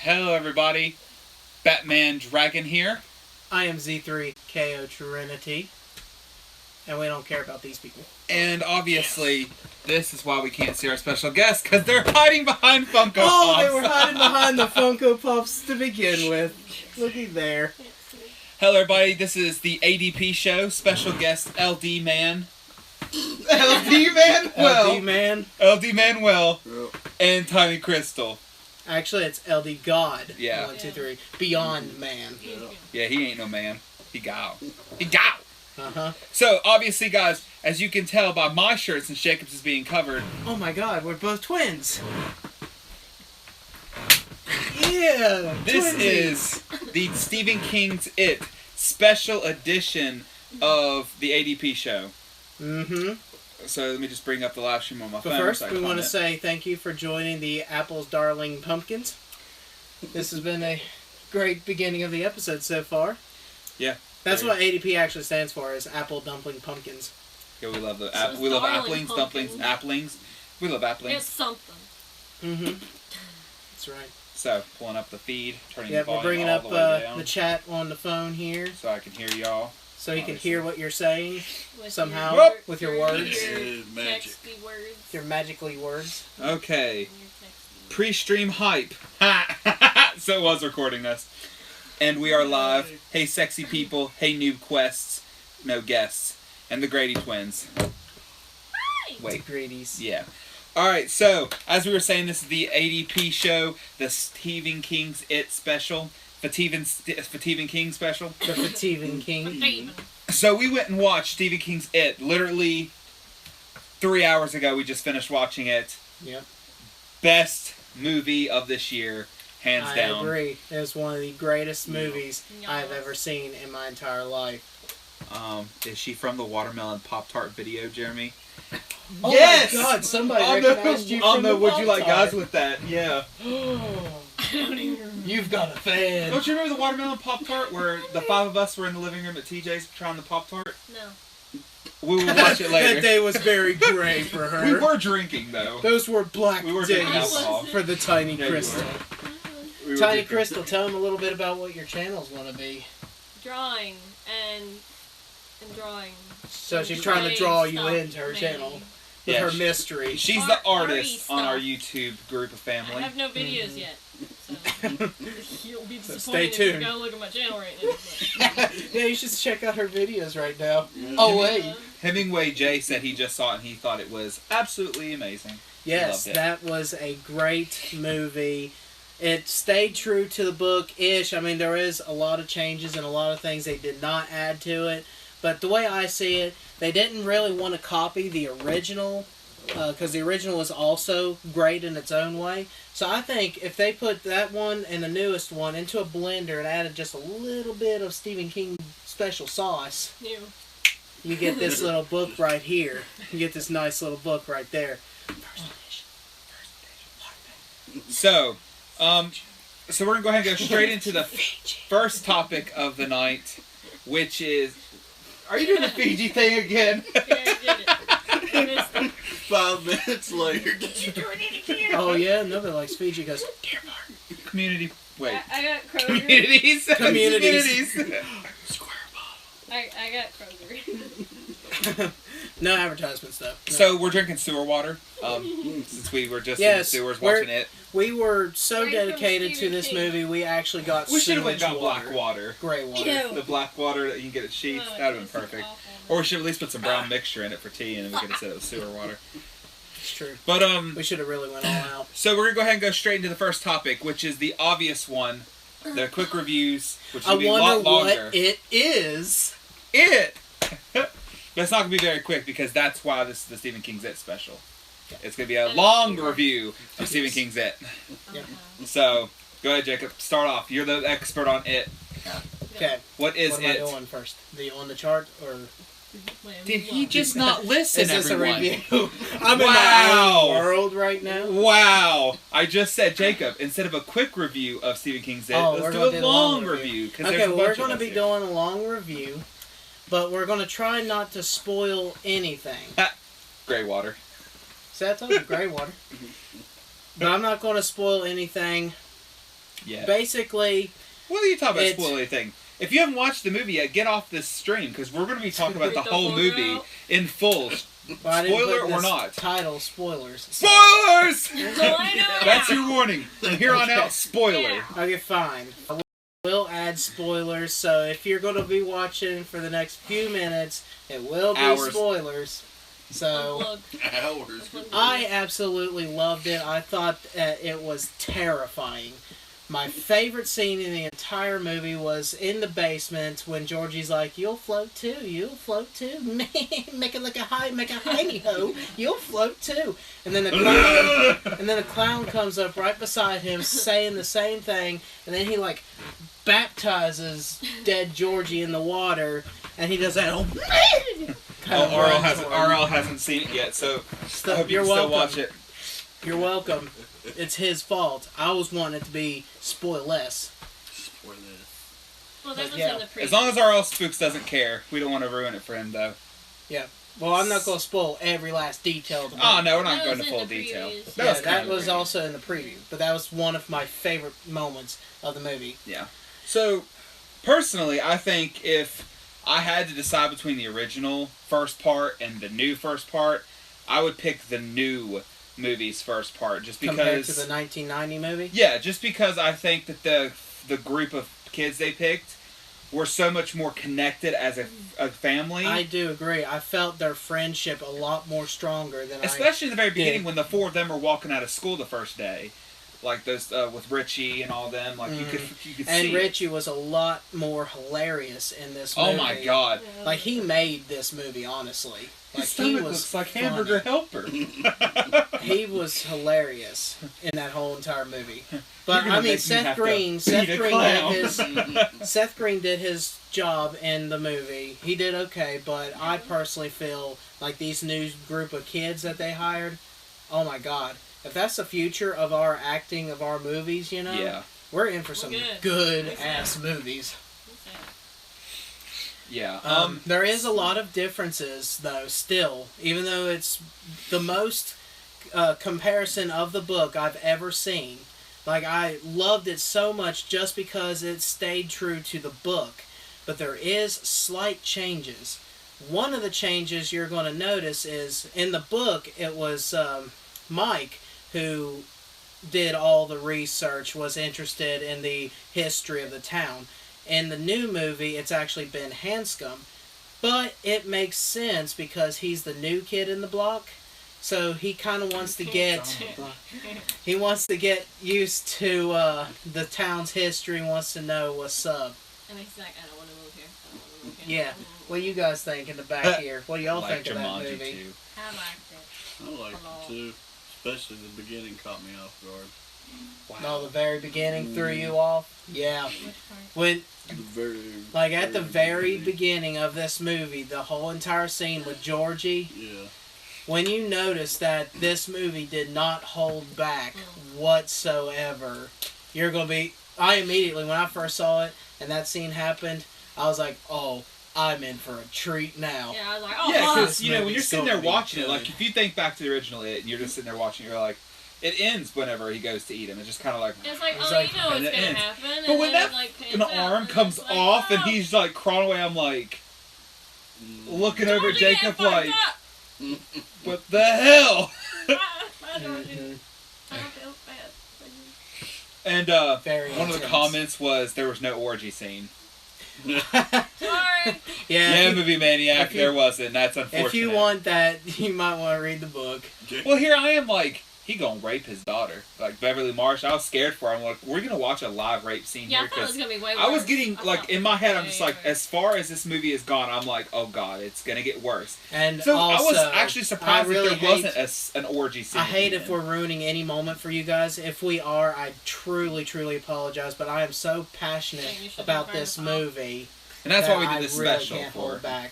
Hello everybody, Batman Dragon here. I am Z3KO Trinity, and we don't care about these people. And obviously, this is why we can't see our special guests, because they're hiding behind Funko Pops. Oh, they were hiding behind the Funko Pops to begin with. Looky there. Hello everybody, this is the ADP show, special guest LD Man. LD Manuel. LD Man. LD Manuel. And Tiny Crystal. Actually, it's LD God. Yeah. 1, 2, 3. Beyond Man. Yeah, he ain't no man. He got. He got. Uh-huh. So, obviously, guys, as you can tell by my shirt, since Jacob's is being covered. Oh my god, we're both twins. Yeah. This twinsies. is the Stephen King's It special edition of the ADP show. Mm-hmm. So let me just bring up the live stream on my phone. But first, so we want to say thank you for joining the Apple's Darling Pumpkins. This has been a great beginning of the episode so far. Yeah. That's what ADP actually stands for, is Apple Dumpling Pumpkins. Yeah, we love the So we love Darling applings, dumplings, Pumpkins. applings. We love applings. It's something. Mm-hmm. That's right. So pulling up the feed, turning Yeah, the volume we're bringing all up the way down, the chat on the phone here, so I can hear y'all. so you can hear what you're saying With somehow your, with your words, Your Magic. texty words. your magically words. Okay. Your texty Pre-stream hype. So it was recording this. And we are live. Hey, sexy people. Hey, noob quests. No guests. And the Grady twins. Wait. Grady's. Yeah. Alright, so, as we were saying, this is the ADP show. The Stephen King's It special. Stephen King special. The Fatevin King. Steven. So we went and watched Stephen King's It. Literally 3 hours ago, we just finished watching it. Yep. Best movie of this year. Hands down. I agree. It was one of the greatest movies Yeah. I've ever seen in my entire life. Is she from the Watermelon Pop-Tart video, Jeremy? Oh Yes! my god, somebody On recognized you from the Would You Like Pop-Tart. Guys with that? Yeah. I don't even remember. You've got a fan. Don't you remember the Watermelon Pop-Tart where the five of us were in the living room at TJ's trying the Pop-Tart? No. We will watch it That later. day was very gray for her. We were drinking, though. Those were black We were drinking days alcohol. for the Tiny Yeah, you Crystal. We were Tiny drinking. Crystal, tell them a little bit about what your channel's going to be. Drawing and drawing. So she's trying to draw you Stuff, into her maybe. channel with Yeah, her mystery. She's the Arty artist stuff. on our YouTube group of I family. have no videos yet. So you'll be So disappointed stay if you tuned. go look at my channel right now. but- Yeah, you should check out her videos right now. Yeah. Oh, wait. Hemingway J said he just saw it and he thought it was absolutely amazing. Yes, Loved it. that was a great movie. It stayed true to the book-ish. I mean, there is a lot of changes and a lot of things they did not add to it. But the way I see it, they didn't really want to copy the original, because the original was also great in its own way. So I think if they put that one and the newest one into a blender and added just a little bit of Stephen King special sauce, You. you get this little book right here. You get this nice little book right there. First edition. So, so we're gonna go ahead and go straight into the first topic of the night, which is, are you doing the Fiji thing again? Yeah, I did it. I missed it. 5 minutes later. You doing it again? Oh yeah, nobody likes Fiji. Goes, Dear Mark. Community. Wait. I got Kroger. Communities. Communities. Square bottle. I got Kroger. No advertisements though. No. So we're drinking sewer water. Since we were just in the Yes, sewers we're- watching it, We were so Straight from dedicated to Stephen this King. movie, we actually got we should have sewage got water. black water. Gray water. Ew. The black water that you can get at Sheets. Oh, That would have this been is perfect. awful. Or we should at least put some brown mixture in it for tea, and then we could have said it was sewer water. It's true. But We should have really went all out. so we're gonna go ahead and go straight into the first topic, which is the obvious one, the quick reviews, which I will be a wonder lot longer. what it is. It. But it's not gonna be very quick because that's why this is the Stephen King's It special. It's gonna be a long review of Stephen King's It. Yeah. So go ahead, Jacob. Start off. You're the expert on it. Okay. What is What am I it? doing first? The on the chart or Did he just not listen, is this everyone? a review? I'm Wow. in my own world right now. Wow! I just said, Jacob, instead of a quick review of Stephen King's It, Oh, let's we're do gonna a do the long long review. 'cause Okay, there's a well, we're bunch of going to us be here. doing a long review, but we're going to try not to spoil anything. Gray water. See, I told you, gray water. But I'm not going to spoil anything. Yeah. Basically, What are you talking about It's- spoiler thing? If you haven't watched the movie yet, get off this stream because we're going to be talking about the whole movie in full. well, I didn't Spoiler put or this not? title spoilers. so- Spoilers! Spoiler! That's your warning. From here on out, spoiler. Yeah. Okay, fine. I will add spoilers, so if you're going to be watching for the next few minutes, it will be Hours. spoilers. So, Unplug. Hours. I absolutely loved it. I thought it was terrifying. My favorite scene in the entire movie was in the basement when Georgie's like, "You'll float too, you'll float too, make it like a hidey ho, you'll float too." And then the clown comes up right beside him saying the same thing, and then he like baptizes dead Georgie in the water, and he does that whole RL hasn't seen it yet, so I hope you You're can still welcome. watch it. You're welcome. It's his fault. I was wanting it to be spoil less. Spoil this. Well, this But was yeah, in the preview. As long as RL Spooks doesn't care, we don't want to ruin it for him, though. Well, I'm not going to spoil every last detail of the movie. Oh, no, we're not That going was to in full the detail. previews. Yeah, kind that of was weird. also in the preview, but that was one of my favorite moments of the movie. So, personally, I think if I had to decide between the original first part and the new first part, I would pick the new movie's first part, just because Compared to the 1990 movie? yeah, just because I think that the group of kids they picked were so much more connected as a family. I do agree. I felt their friendship a lot more stronger than Especially in the very beginning did. when the four of them were walking out of school the first day. Like those with Richie and all them. Like you could And see. Richie was a lot more hilarious in this movie. Oh my god. Yeah. Like, he made this movie, honestly. Like, His he stomach was looks like funny. Hamburger Helper. He was hilarious in that whole entire movie. But You're gonna I mean, make me have to Seth beat a Green clown. did his Seth Green did his job in the movie. He did okay, but I personally feel like these new group of kids that they hired, oh my god. If that's the future of our acting of our movies, you know, Yeah. we're in for some good ass movies. Yeah. There is a lot of differences, though, still. Even though it's the most comparison of the book I've ever seen. Like, I loved it so much just because it stayed true to the book. But there is slight changes. One of the changes you're going to notice is, in the book, it was Mike who did all the research, was interested in the history of the town. In the new movie, it's actually Ben Hanscom. But it makes sense because he's the new kid in the block. So he kind of wants to get... He wants to get used to the town's history and wants to know what's up. And he's like, I don't want to move here. I don't want to move here. Yeah. What do you guys think in the back here? What do y'all like think of that Jumanji movie? too. I liked it. I liked it too. Especially the beginning caught me off guard. No, the very beginning threw you off? Yeah. Which part? When, The very like, at the very beginning of this movie, the whole entire scene with Georgie, Yeah. when you notice that this movie did not hold back whatsoever, you're going to be... I immediately, when I first saw it and that scene happened, I was like, oh, I'm in for a treat now. Yeah, I was like, oh, Yeah, fuck. because you know when you're movie's sitting there gonna be watching it, good. like if you think back to the original It, and you're just sitting there watching, it, you're like, it ends whenever he goes to eat him. It's just kind of like, It's like, It's oh, like- you know and what's it gonna ends. happen. But and when then that it, like, fucking pans out, arm and comes it's like, off and oh, he's like crawling away, I'm like looking over at Georgie Jacob getting like, fucked up. what the hell? Bye, Georgie. Mhm. I don't feel bad. And Very one of the intense. comments was there was no orgy scene. Sorry. Yeah, if, movie maniac, if you- there wasn't. That's you, unfortunate. if you want that, you might want to read the book. Well, here I am like, he gonna rape his daughter. Like Beverly Marsh, I was scared for her. I'm like, we're gonna watch a live rape scene Yeah, I here thought it was because gonna be way worse. I was getting I like thought in my head, I'm way just like, worse. as far as this movie is gone, I'm like, oh god, it's gonna get worse. And So also, I was actually surprised I really that there wasn't an orgy scene. I hate at if the we're end. ruining any moment for you guys. If we are, I truly, truly apologize. But I am so passionate Think you should about turn this it off. movie and that's that why we I did this really special can't for. hold back.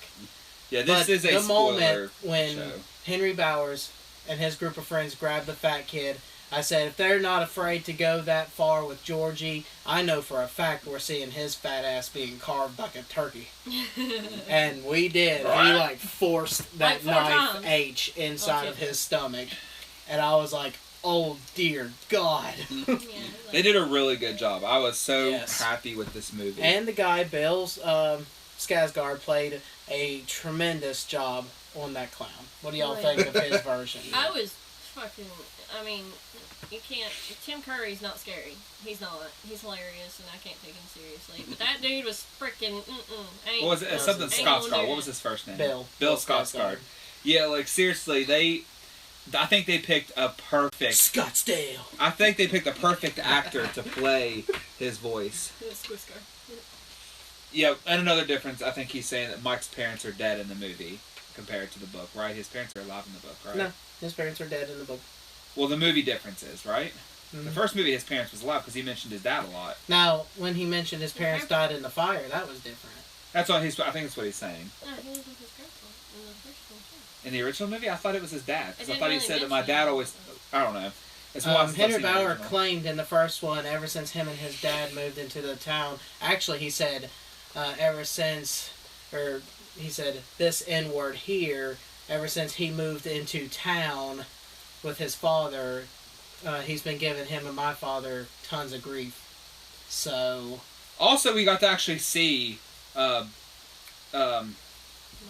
Yeah, this But is a the spoiler moment when show. Henry Bowers and his group of friends grabbed the fat kid, I said, if they're not afraid to go that far with Georgie, I know for a fact we're seeing his fat ass being carved like a turkey. And we did. He like forced that Like 4 knife times. H inside Okay. of his stomach. And I was like, oh dear God. Yeah, like, They did a really good job. I was so Yes. happy with this movie. And the guy, Bill Skarsgård, played a tremendous job on that clown. What do y'all Oh, think yeah. of his version? I was fucking. I mean, you can't. Tim Curry's not scary. He's not. He's hilarious, and I can't take him seriously. But that dude was freaking. What was it? Ain't Something ain't gonna Skarsgård. do What it. was his first name? Bill. Bill Skarsgård. Yeah, like seriously, I think they picked a perfect. Scottsdale. I think they picked a perfect actor to play his voice. Squisker. Yeah, and another difference, I think he's saying that Mike's parents are dead in the movie compared to the book, right? His parents are alive in the book, right? No, his parents are dead in the book. Well, the movie difference is, right? Mhm. The first movie, his parents was alive because he mentioned his dad a lot. Now, when he mentioned his parents died in the fire, that was different. That's what he's. I think that's what he's saying. No, he was with his grandpa in the first one too. In the original movie, I thought it was his dad because It I didn't thought he really said that my mention dad it. always. I don't know. It's why I've Henry seen the Bauer original. claimed in the first one, ever since him and his dad moved into the town. Actually, he said, ever since, or he said this N-word here, ever since he moved into town with his father, he's been giving him and my father tons of grief. So, Also, we got to actually see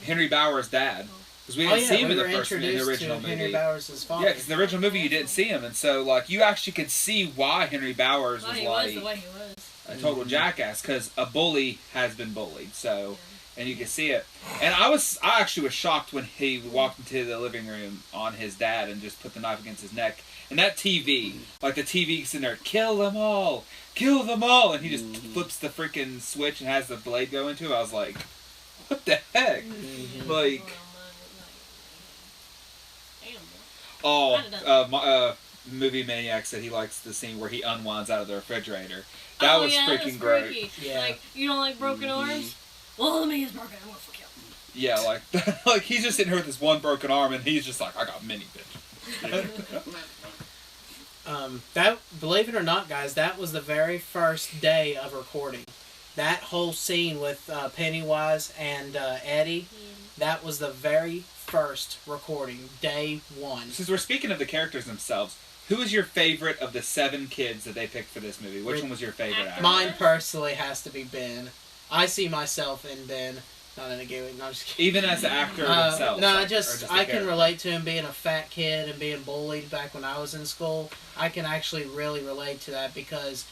Henry Bauer's dad because we didn't see him we in the were first in the introduced original to movie. Henry Bauer's father. Yeah, because in the original movie you didn't see him, and so like you actually could see why Henry Bowers Why was he like was the way he was. a total jackass because a bully has been bullied. So, and you can see it. And I actually was shocked when he walked into the living room on his dad and just put the knife against his neck. And that TV, like the TV's in there, kill them all, and he just flips the freaking switch and has the blade go into it. I was like, what the heck? Like, Movie Maniac said he likes the scene where he unwinds out of the refrigerator. That was freaking great. Freaky. Yeah. Like, you don't like broken arms? Well, let me is broken. I'm gonna fuck you up. Yeah, like, like he's just sitting here with his one broken arm, and he's just like, I got many, bitch. That, believe it or not, guys, that was the very first day of recording. That whole scene with Pennywise and Eddie, that was the very first recording, day one. Since we're speaking of the characters themselves, who is your favorite of the 7 kids that they picked for this movie? Which one was your favorite actor? Mine personally has to be Ben. I see myself in Ben. Not in a gay way. No, I'm just kidding. Even as the actor himself? No, like, I or just the I can character? relate to him being a fat kid and being bullied back when I was in school. I can actually really relate to that because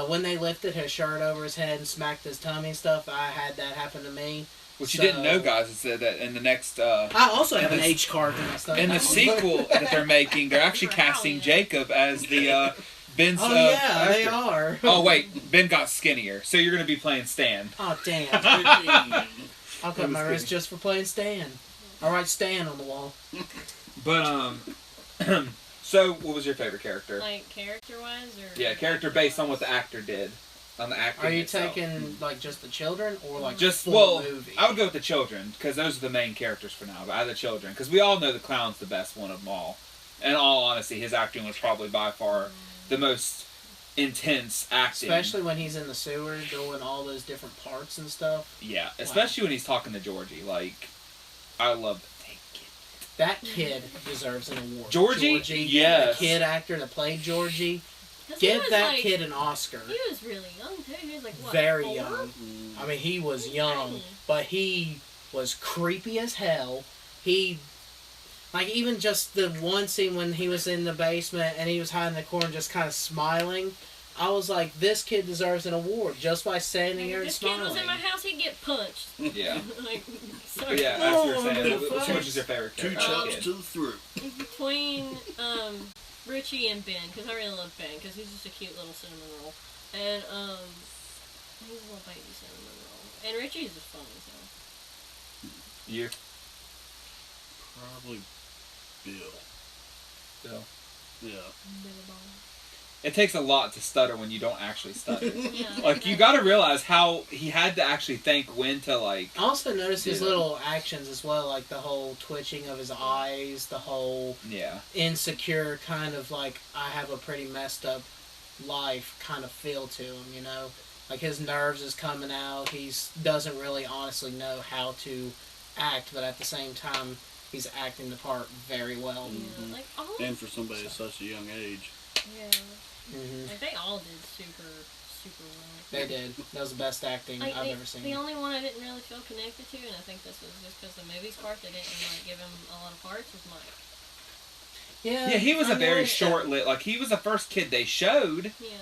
when they lifted his shirt over his head and smacked his tummy and stuff, I had that happen to me. What you So- didn't know, guys, is that in the next... I also have an this- H card in my stuff. in the sequel that they're making, they're actually casting Jacob as the Ben's Oh yeah, they actor. are. Oh wait, Ben got skinnier, so you're going to be playing Stan. Oh damn! I'll cut my wrist just for playing Stan. I'll write Stan on the wall. But so what was your favorite character? Like, character-wise, or... Yeah, character based on what the actor did, on the acting. Are you itself. taking like just the children or like Just full movie? I would go with the children because those are the main characters for now. But I had the children because we all know the clown's the best one of them all. In all honesty, his acting was probably by far the most intense acting. Especially when he's in the sewer doing all those different parts and stuff. Yeah, especially when he's talking to Georgie. Like, I love it. That kid deserves an award. Georgie? Yes. The kid actor that played Georgie. 'Cause he Give was, that like, kid an Oscar. He was really young, too. He was like, what, Very 4? young. I mean, he was young, Tiny. but he was creepy as hell. He, like, even just the one scene when he was in the basement and he was hiding in the corner just kind of smiling, I was like, this kid deserves an award just by standing there If and this kid smiling. was in my house, he'd get punched. Yeah. Like, But sorry. yeah, as you were Oh, saying, the which fuck? is your favorite 2 character? chops Kid. to the throat. Between Richie and Ben, because I really love Ben, because he's just a cute little cinnamon roll. And he's a little baby cinnamon roll. And Richie's just funny, so. You? Probably Bill. Bill. Yeah. It takes a lot to stutter when you don't actually stutter. Yeah. Like, you gotta realize how he had to actually think when to, like... I also noticed his Yeah. little actions as well, like the whole twitching of his eyes, the whole Yeah. insecure kind of like, I have a pretty messed up life kind of feel to him, you know? Like his nerves is coming out, doesn't really honestly know how to act, but at the same time, he's acting the part very well. Yeah, like, all And for somebody at such a young age. yeah. Like, they all did super, super well. They did. That was the best acting Like, I've ever seen. the only one I didn't really feel connected to, and I think this was just because the movie's part, they didn't like give him a lot of parts, was Mike. Yeah, he was a very like short lit. Like, he was the first kid they showed Yeah.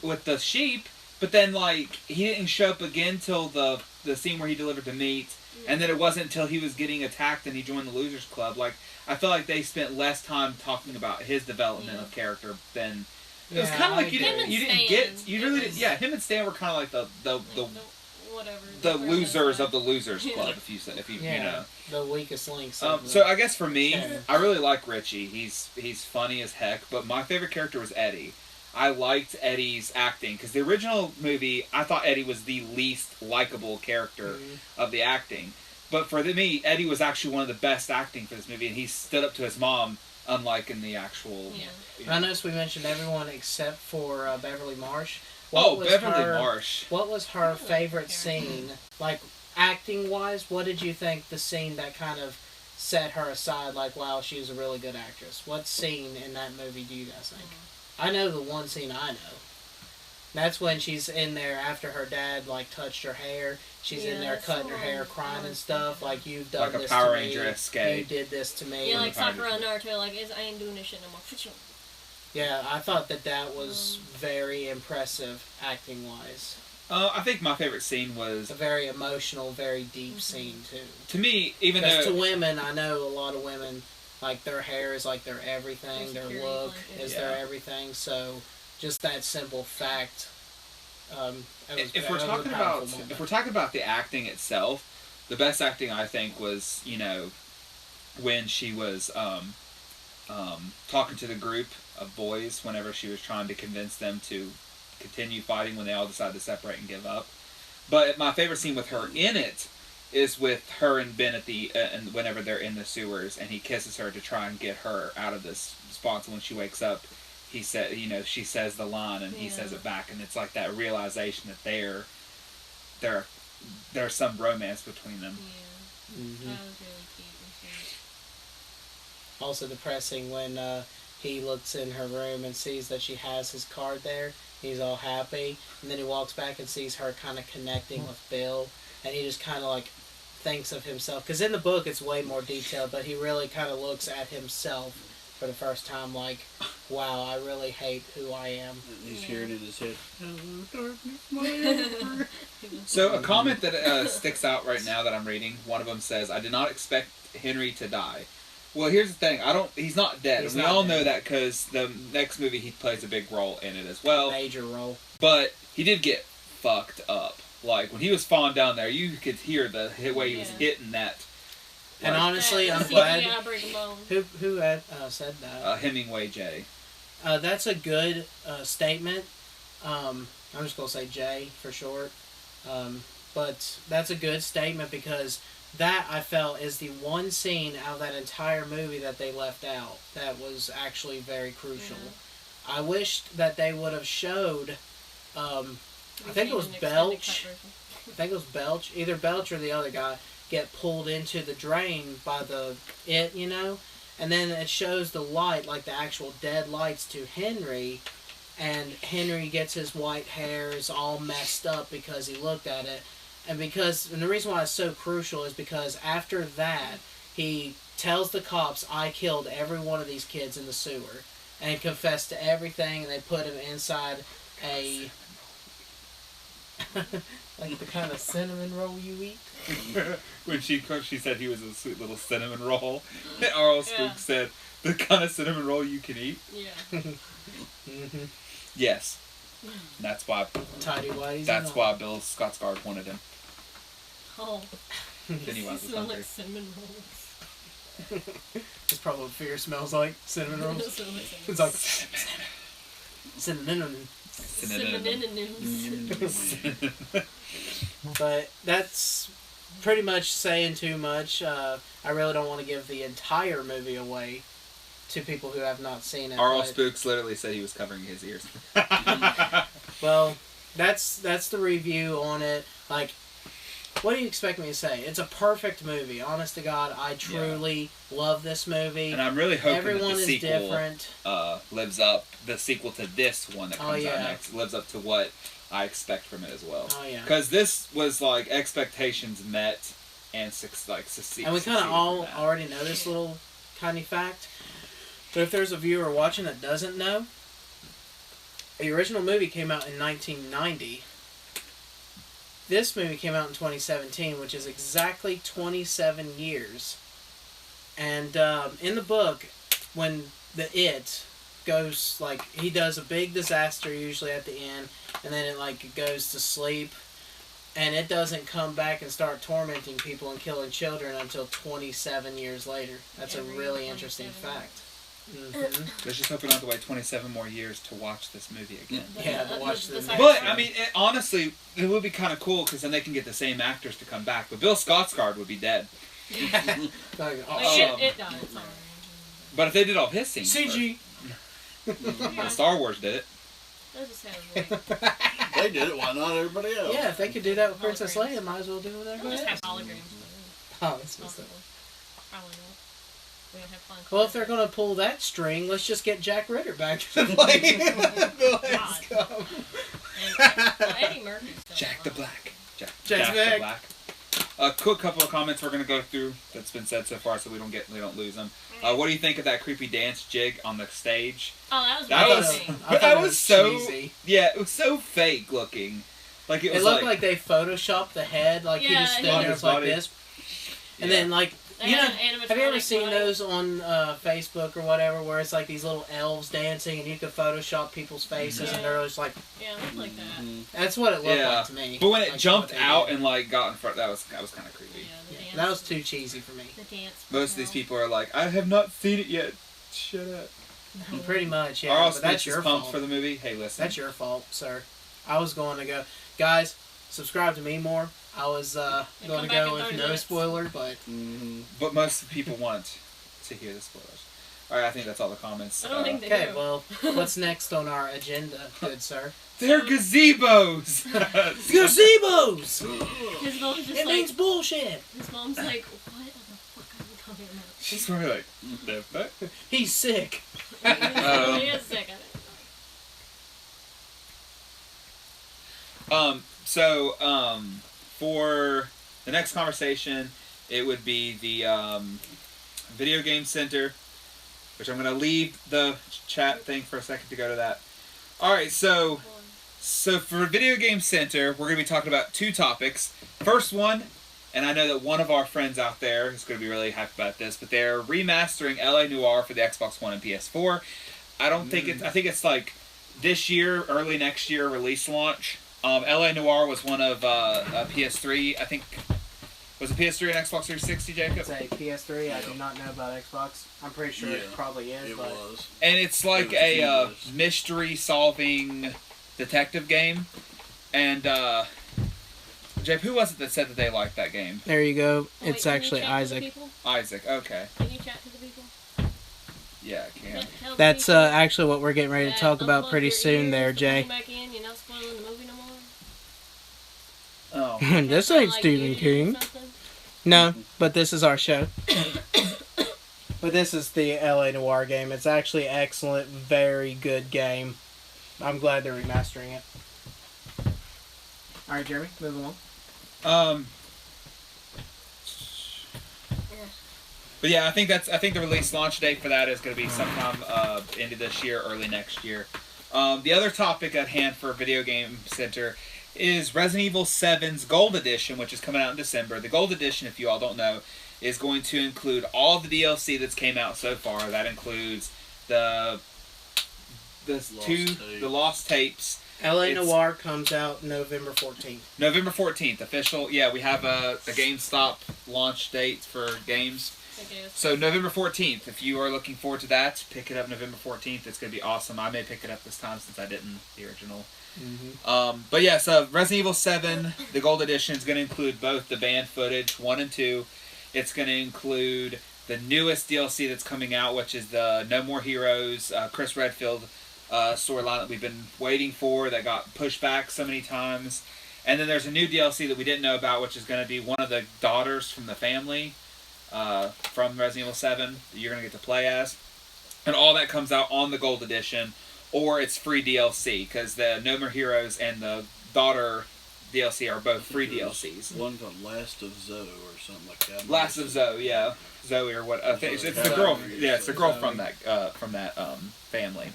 with the sheep, but then like he didn't show up again till the scene where he delivered the meat, and then it wasn't until he was getting attacked and he joined the Losers Club. Like, I feel like they spent less time talking about his development of character than. It was kind of like you didn't get him and Stan were kind of like the whatever the losers of the Losers Club, if you know. The weakest links. So I guess for me, I really like Richie. He's funny as heck, but my favorite character was Eddie. I liked Eddie's acting because the original movie, I thought Eddie was the least likable character of the acting. But for me, Eddie was actually one of the best acting for this movie, and he stood up to his mom, unlike in the actual. Yeah. I noticed we mentioned everyone except for Beverly Marsh. Beverly Marsh. What was her favorite scene? Like, acting-wise, what did you think the scene that kind of set her aside, like, wow, she was a really good actress? What scene in that movie do you guys think? I know the one scene I know. That's when she's in there after her dad, like, touched her hair. She's in there cutting her hair, crying and stuff. Like, you've done like this a Power to me. Ranger escape. You did this to me. Yeah, like Sakura and Naruto, like, I ain't doing this shit no more. Yeah, I thought that was very impressive acting-wise. I think my favorite scene was a very emotional, very deep scene, too. To me, even though... to women, I know a lot of women, like, their hair is like their everything, their look is their everything, so just that simple fact... if we're talking about the acting itself, the best acting I think was, when she was talking to the group of boys whenever she was trying to convince them to continue fighting when they all decided to separate and give up. But my favorite scene with her in it is with her and Ben at the and whenever they're in the sewers and he kisses her to try and get her out of this spot. So when she wakes up, he said, she says the line and he says it back, and it's like that realization that there's some romance between them. Yeah, that was really cute and sweet. Also depressing when he looks in her room and sees that she has his card there. He's all happy, and then he walks back and sees her kind of connecting with Bill, and he just kind of like thinks of himself. Because in the book it's way more detailed, but he really kind of looks at himself for the first time like, wow, I really hate who I am. And he's hearing in his head, hello, darkness, my So a comment that sticks out right now that I'm reading, one of them says, I did not expect Henry to die. Well, here's the thing. He's not dead. We all know that because the next movie he plays a big role in it as well. Major role. But he did get fucked up. Like, when he was falling down there, you could hear the way he was hitting that. And honestly, I'm glad... Who had said that? Hemingway J. That's a good statement. I'm just going to say J for short. But that's a good statement because... that, I felt, is the one scene out of that entire movie that they left out that was actually very crucial. Yeah. I wished that they would have showed, I think it was Belch. Either Belch or the other guy get pulled into the drain by and then it shows the light, like the actual dead lights to Henry, and Henry gets his white hairs all messed up because he looked at it. And the reason why it's so crucial is because after that, he tells the cops, I killed every one of these kids in the sewer. And confessed to everything, and they put him inside a... like the kind of cinnamon roll you eat? When she said he was a sweet little cinnamon roll, R.L. Spook said, the kind of cinnamon roll you can eat? Yeah. Mm-hmm. Yes. That's why... Tidy whities. That's why Bill Skarsgård wanted him. Oh. Then he was smell like cinnamon rolls. It's probably what fear smells like. Cinnamon rolls. It's like cinnamon. But that's pretty much saying too much. I really don't want to give the entire movie away to people who have not seen it. R.L. Spooks literally said he was covering his ears. Well, that's the review on it. Like, what do you expect me to say? It's a perfect movie. Honest to God, I truly love this movie. And I'm really hoping Everyone that the is sequel different. lives up. The sequel to this one that comes out yeah. next lives up to what I expect from it as well. Oh yeah. Because this was like expectations met and succeed. And we kind of all already know this little tiny fact. But if there's a viewer watching that doesn't know, the original movie came out in 1990. This movie came out in 2017, which is exactly 27 years. And in the book, when the It goes, like, he does a big disaster usually at the end, and then it, like, goes to sleep, and it doesn't come back and start tormenting people and killing children until 27 years later. That's a really interesting fact. Mm-hmm. Let's just hope we don't have to wait 27 more years to watch this movie again. Yeah, to watch this. But, I mean, honestly, it would be kind of cool because then they can get the same actors to come back. But Bill Skarsgård would be dead. It died. It's alright. But if they did all his scenes CG. Well, Star Wars did it. That just sounds weird. They did it. Why not everybody else? Yeah, if they could do that with Princess Leia, might as well do it with We'll just everybody have else. holograms. Oh, that's what's up. Probably not. We don't have fun. Well, if they're going to pull that string, let's just get Jack Ritter back to the plane. Let's go. Well, Eddie Murphy's still Jack the alive. Black. Jack's Jack back. the Black. A quick couple of comments we're going to go through that's been said so far so we don't lose them. What do you think of that creepy dance jig on the stage? Oh, That was amazing. that was so cheesy. yeah, it was so fake looking. Like it It was looked like they photoshopped the head, like he Yeah, just stood he- there like Body. this. And then, like, They you know, had an have you ever animatronic seen body. those on Facebook or whatever, where it's like these little elves dancing, and you could Photoshop people's faces, and they're just like, Yeah, it looked like that. Mm-hmm. that's what it looked Yeah. like to me. But when it Like, jumped what they out did. and like got in front, that was kind of creepy. Yeah, the dance. that was too cheesy for me. The dance. Most of these people are like, I have not seen it yet. Shut up. Pretty much, Are yeah. all But that's snitches your pumped fault. for the movie? Hey, listen. That's your fault, sir. I was going to go, guys. Subscribe to me more. I was going come to back go in with 30 no minutes. spoiler, but Mm-hmm. But most people want to hear the spoilers. All right, I think that's all the comments. I don't think they okay. do. Well, what's next on our agenda, good sir? They're gazebos. Gazebos. His mom's just It like, means bullshit. his mom's like, what the fuck are you talking about? She's probably like, the fuck? He's sick. He is sick of it. For the next conversation, it would be the Video Game Center, which I'm going to leave the chat thing for a second to go to that. Alright, so for Video Game Center, we're going to be talking about two topics. First one, and I know that one of our friends out there is going to be really hyped about this, but they're remastering LA Noire for the Xbox One and PS4. I don't think it's, I think it's like this year, early next year release launch. LA Noire was one of PS3, I think. Was it PS3 and Xbox 360, Jacob? Say PS3. I do not know about Xbox. I'm pretty sure it Yeah, probably is, It but was. And it's like It was a mystery-solving detective game. And, Jake, who was it that said that they liked that game? there you go. Wait, It's can you actually chat to the Isaac. people? Isaac, okay. Can you chat to the people? Yeah, I can. Tell the That's people actually what we're getting ready to that talk about unplug pretty your soon ears, there, put Jay. them back in, you're not spoiling the movie no more? Oh. This Kinda ain't like Stephen YouTube or King. something? No, but this is our show. But this is the LA Noire game. It's actually excellent, very good game. I'm glad they're remastering it. All right, Jeremy, move along. But yeah, I think the release launch date for that is going to be sometime end of this year, early next year. The other topic at hand for Video Game Center is Resident Evil 7's Gold Edition, which is coming out in December. The Gold Edition, if you all don't know, is going to include all the DLC that's came out so far. That includes the Lost Tapes. LA It's- Noire comes out November 14th. November 14th, official. Yeah, we have a GameStop launch date for games. I guess. So November 14th, if you are looking forward to that, pick it up November 14th. It's going to be awesome. I may pick it up this time since I didn't the original. But yeah, so Resident Evil 7, the Gold Edition, is going to include both the banned footage, 1 and 2. It's going to include the newest DLC that's coming out, which is the No More Heroes, Chris Redfield storyline that we've been waiting for, that got pushed back so many times. And then there's a new DLC that we didn't know about, which is going to be one of the daughters from the family from Resident Evil 7 that you're going to get to play as. And all that comes out on the Gold Edition, or it's free DLC, because the No More Heroes and the daughter DLC are both free DLCs. One called Last of Zoe or something like that. Last of Zoe, yeah. Zoe or what? It's the girl. Yeah, it's the girl from that family.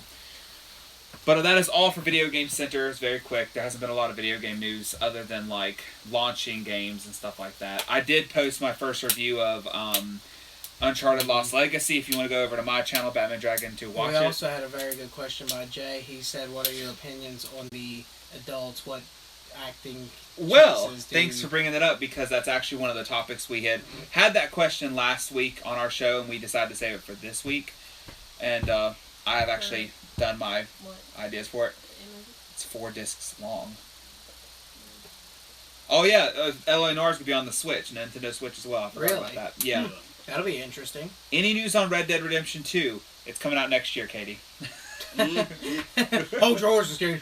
But that is all for Video Game Center. It's very quick. There hasn't been a lot of video game news other than like launching games and stuff like that. I did post my first review of Uncharted Lost Legacy. If you want to go over to my channel, Batman Dragon, to watch it. We also had a very good question by Jay. He said, "What are your opinions on the adults? What acting?" Well, thanks for bringing that up, because that's actually one of the topics we had that question last week on our show, and we decided to save it for this week. And I have actually done my ideas for it. It's 4 discs long. Oh yeah, L.A. Noir's gonna be on the Switch, Nintendo Switch as well. I forgot about that. Yeah. That'll be interesting. Any news on Red Dead Redemption 2? It's coming out next year, Katie. Oh, George is scared.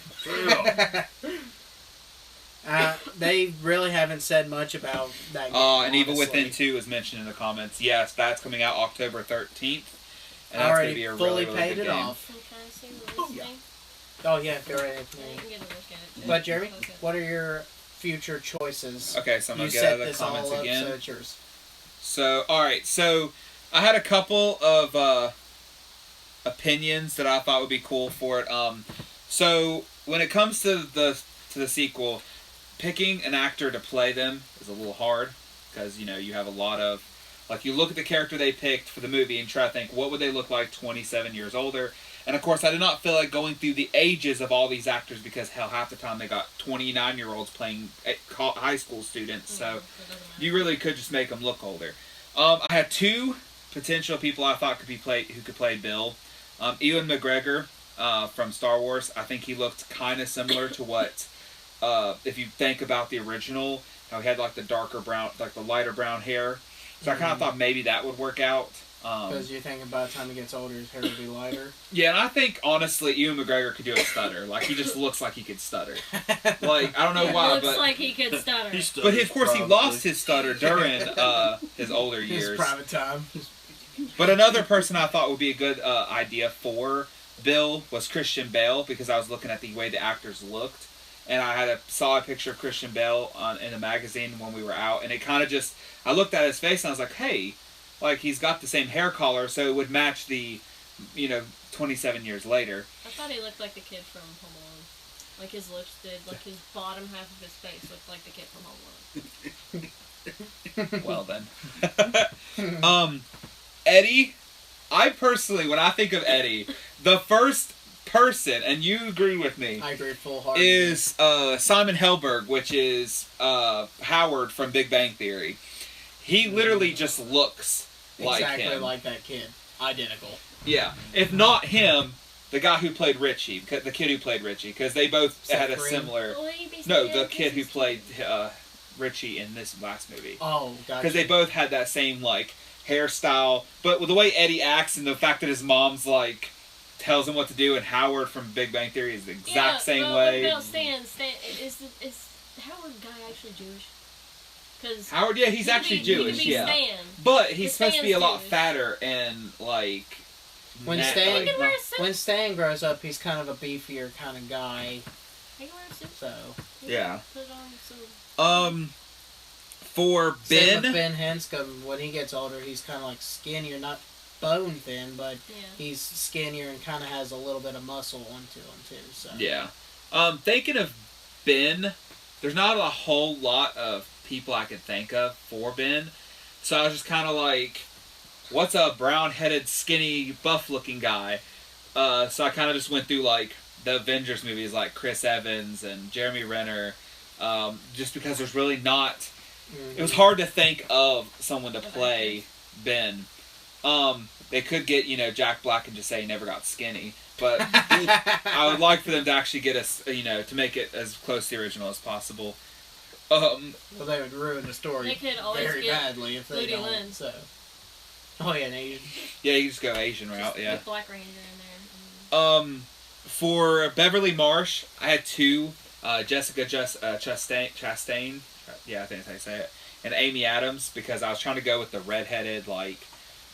They really haven't said much about that game. And Evil Within 2 is mentioned in the comments. Yes, that's coming out October 13th. And that's going to be a fully really, paid really good it game. off. Yeah. Oh yeah, go right ahead. But Jeremy, Okay. what are your future choices? Okay, so I'm going You to get out set of the this all comments up, again. so it's yours. So, alright, so I had a couple of opinions that I thought would be cool for it. So when it comes to the sequel, picking an actor to play them is a little hard, because you have a lot of, like, you look at the character they picked for the movie and try to think, what would they look like 27 years older? And of course, I did not feel like going through the ages of all these actors, because hell, half the time they got 29-year-olds playing high school students, so you really could just make them look older. I had 2 potential people I thought who could play Bill. Ewan McGregor from Star Wars. I think he looked kind of similar to what, if you think about the original, how he had like the darker brown, like the lighter brown hair. So I kind of thought maybe that would work out. Because you're thinking by the time he gets older, his hair will be lighter. Yeah, and I think, honestly, Ewan McGregor could do a stutter. Like, he just looks like he could stutter. Like, I don't know why, looks but... like he could stutter. But, of course, he lost his stutter during his older years. His private time. But another person I thought would be a good idea for Bill was Christian Bale, because I was looking at the way the actors looked. And I saw a picture of Christian Bale in a magazine when we were out, and it kind of just... I looked at his face, and I was like, hey... Like, he's got the same hair color, so it would match the, 27 years later. I thought he looked like the kid from Home Alone. Like his lips did, like his bottom half of his face looked like the kid from Home Alone. Well then. Eddie, I personally, when I think of Eddie, the first person, and you agree with me, I agree full-heartedly, is Simon Helberg, which is Howard from Big Bang Theory. He literally just looks like him. Exactly like that kid. Identical. Yeah. If not him, the guy who played Richie, the kid who played Richie, because they both had a similar... No, the kid who played Richie in this last movie. Oh, gotcha. Because they both had that same, like, hairstyle. But with the way Eddie acts and the fact that his mom's, like, tells him what to do, and Howard from Big Bang Theory is the exact same way. Bill, Stan, is Howard guy actually Jewish? Howard, yeah, he's actually Jewish, yeah. Stan. But he's supposed to be a lot Jewish. fatter and, like... When Stan grows up, he's kind of a beefier kind of guy. He can wear a suit. So... Yeah. Put it on, so... For Same Ben... with Ben Hanscom, when he gets older, he's kind of like skinnier, not bone thin, but he's skinnier and kind of has a little bit of muscle onto him, too, so... Yeah. Thinking of Ben, there's not a whole lot of people I could think of for Ben. So I was just kind of like, what's a brown-headed, skinny, buff-looking guy? So I kind of just went through, like, the Avengers movies, like Chris Evans and Jeremy Renner, just because there's really not... Mm-hmm. It was hard to think of someone to play Ben. They could get, Jack Black and just say he never got skinny. But I would like for them to actually get us, to make it as close to the original as possible. Well, they would ruin the story They could always very get badly if they Ludi don't. Lin. So. Oh yeah, an Asian. Yeah, you just go Asian route. Yeah. Put Black Ranger in there. For Beverly Marsh, I had 2 Jessica Chastain. Yeah, I think that's how you say it. And Amy Adams, because I was trying to go with the redheaded, like...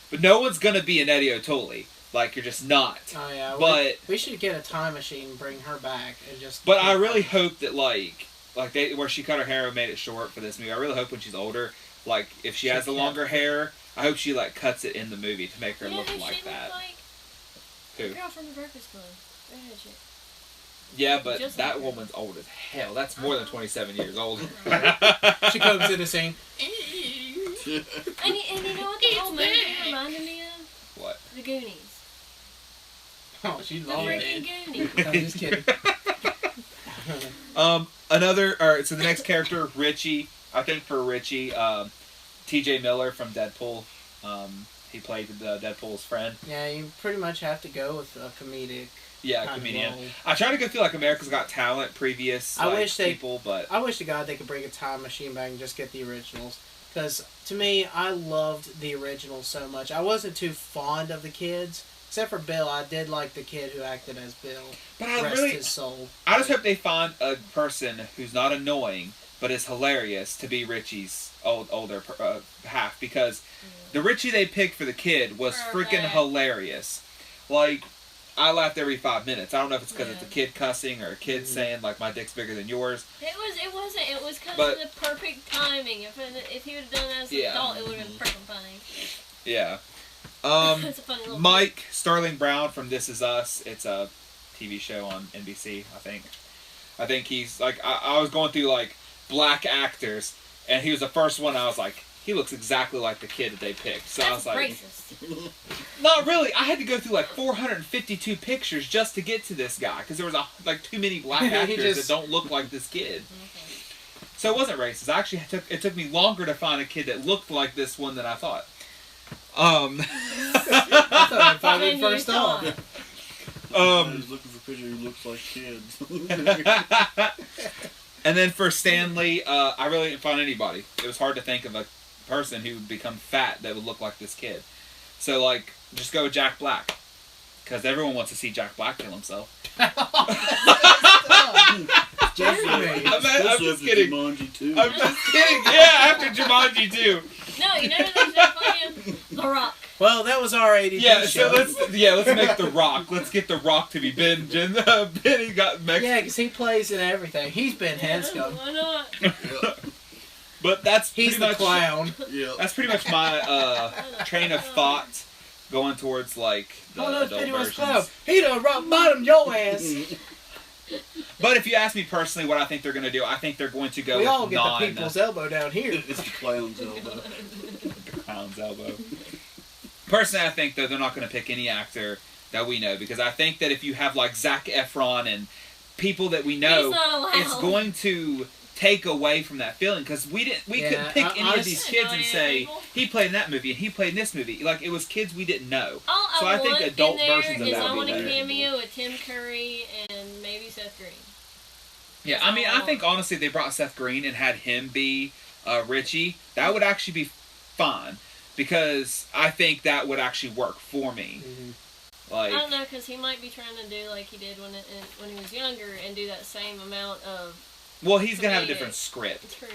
But no one's going to be an Eddie O'Toole. Like, you're just not. Oh, yeah. But... We should get a time machine and bring her back and just... But I really hope that, like they, where she cut her hair and made it short for this movie, I really hope when she's older, like, if she has the longer hair, I hope she, like, cuts it in the movie to make her look like that. The girl from the Breakfast Club. Redhead chick. Yeah, but Just that like woman's old as hell. That's more than 27 years old. She comes in the scene. And you know what the whole movie reminded me of? What? The Goonies. Oh, she's The long freaking Goonies. I'm just kidding. Alright, so the next character, Richie. I think for Richie, T.J. Miller from Deadpool. He played Deadpool's friend. Yeah, you pretty much have to go with a comedic. Yeah, kind of comedian. role. I try to go through like America's Got Talent previous people, but I wish to God they could bring a time machine back and just get the originals. Because to me, I loved the originals so much. I wasn't too fond of the kids, except for Bill. I did like the kid who acted as Bill. But I Rest really, his soul. I just hope they find a person who's not annoying but is hilarious to be Richie's older half, because the Richie they picked for the kid was freaking hilarious. Like, I laughed every 5 minutes. I don't know if it's because it's a kid cussing or a kid saying, like, my dick's bigger than yours. It wasn't. It was because of the perfect timing. If he would have done that as an adult, it would have been perfect timing. Yeah. It's a funny little Mike Sterling Brown from This Is Us. It's a TV show on NBC, I think. I think he's, like, I was going through, like, black actors, and he was the first one I was like, he looks exactly like the kid that they picked. So That's I was like, racist. Not really. I had to go through like 452 pictures just to get to this guy, because there was like too many black actors that don't look like this kid. Okay. So it wasn't racist. Actually, it took me longer to find a kid that looked like this one than I thought. I thought I'd find it first off. I was looking for pictures who looks like kids. And then for Stanley, I really didn't find anybody. It was hard to think of a person who would become fat that would look like this kid. So, like, just go with Jack Black. Because everyone wants to see Jack Black kill himself. Jeremy. I'm just kidding. Jumanji 2. I'm just kidding. Yeah, after Jumanji 2. No, you know who's definitely The Rock. Well, that was our ADP Yeah, show. so let's make The Rock. Let's get The Rock to be Ben. Benny got Mexican. Yeah, because he plays in everything. He's been Hanscom. Why not? But that's He's pretty the much, clown. Yeah. That's pretty much my train of thought going towards like the Oh, no, it's adult Pennywise versions. Clown. He done rock bottom your ass. But if you ask me personally, what I think they're going to do, I think they're going to go. We with all get the people's elbow down here. It's the clown's elbow. the clown's elbow. Personally, I think though they're not going to pick any actor that we know, because I think that if you have like Zac Efron and people that we know, He's not allowed. it's going to take away from that feeling, because we couldn't pick any of these kids and say he played in that movie and he played in this movie. Like, it was kids we didn't know. All So I I think want adult in there versions of is that I would want be a better. cameo with Tim Curry and maybe Seth Green. Yeah, I mean, I think honestly, if they brought Seth Green and had him be Richie, that would actually be fine, because I think that would actually work for me. Mm-hmm. Like, I don't know, because he might be trying to do like he did when he was younger and do that same amount of. well, he's gonna have a comedic. different script, True.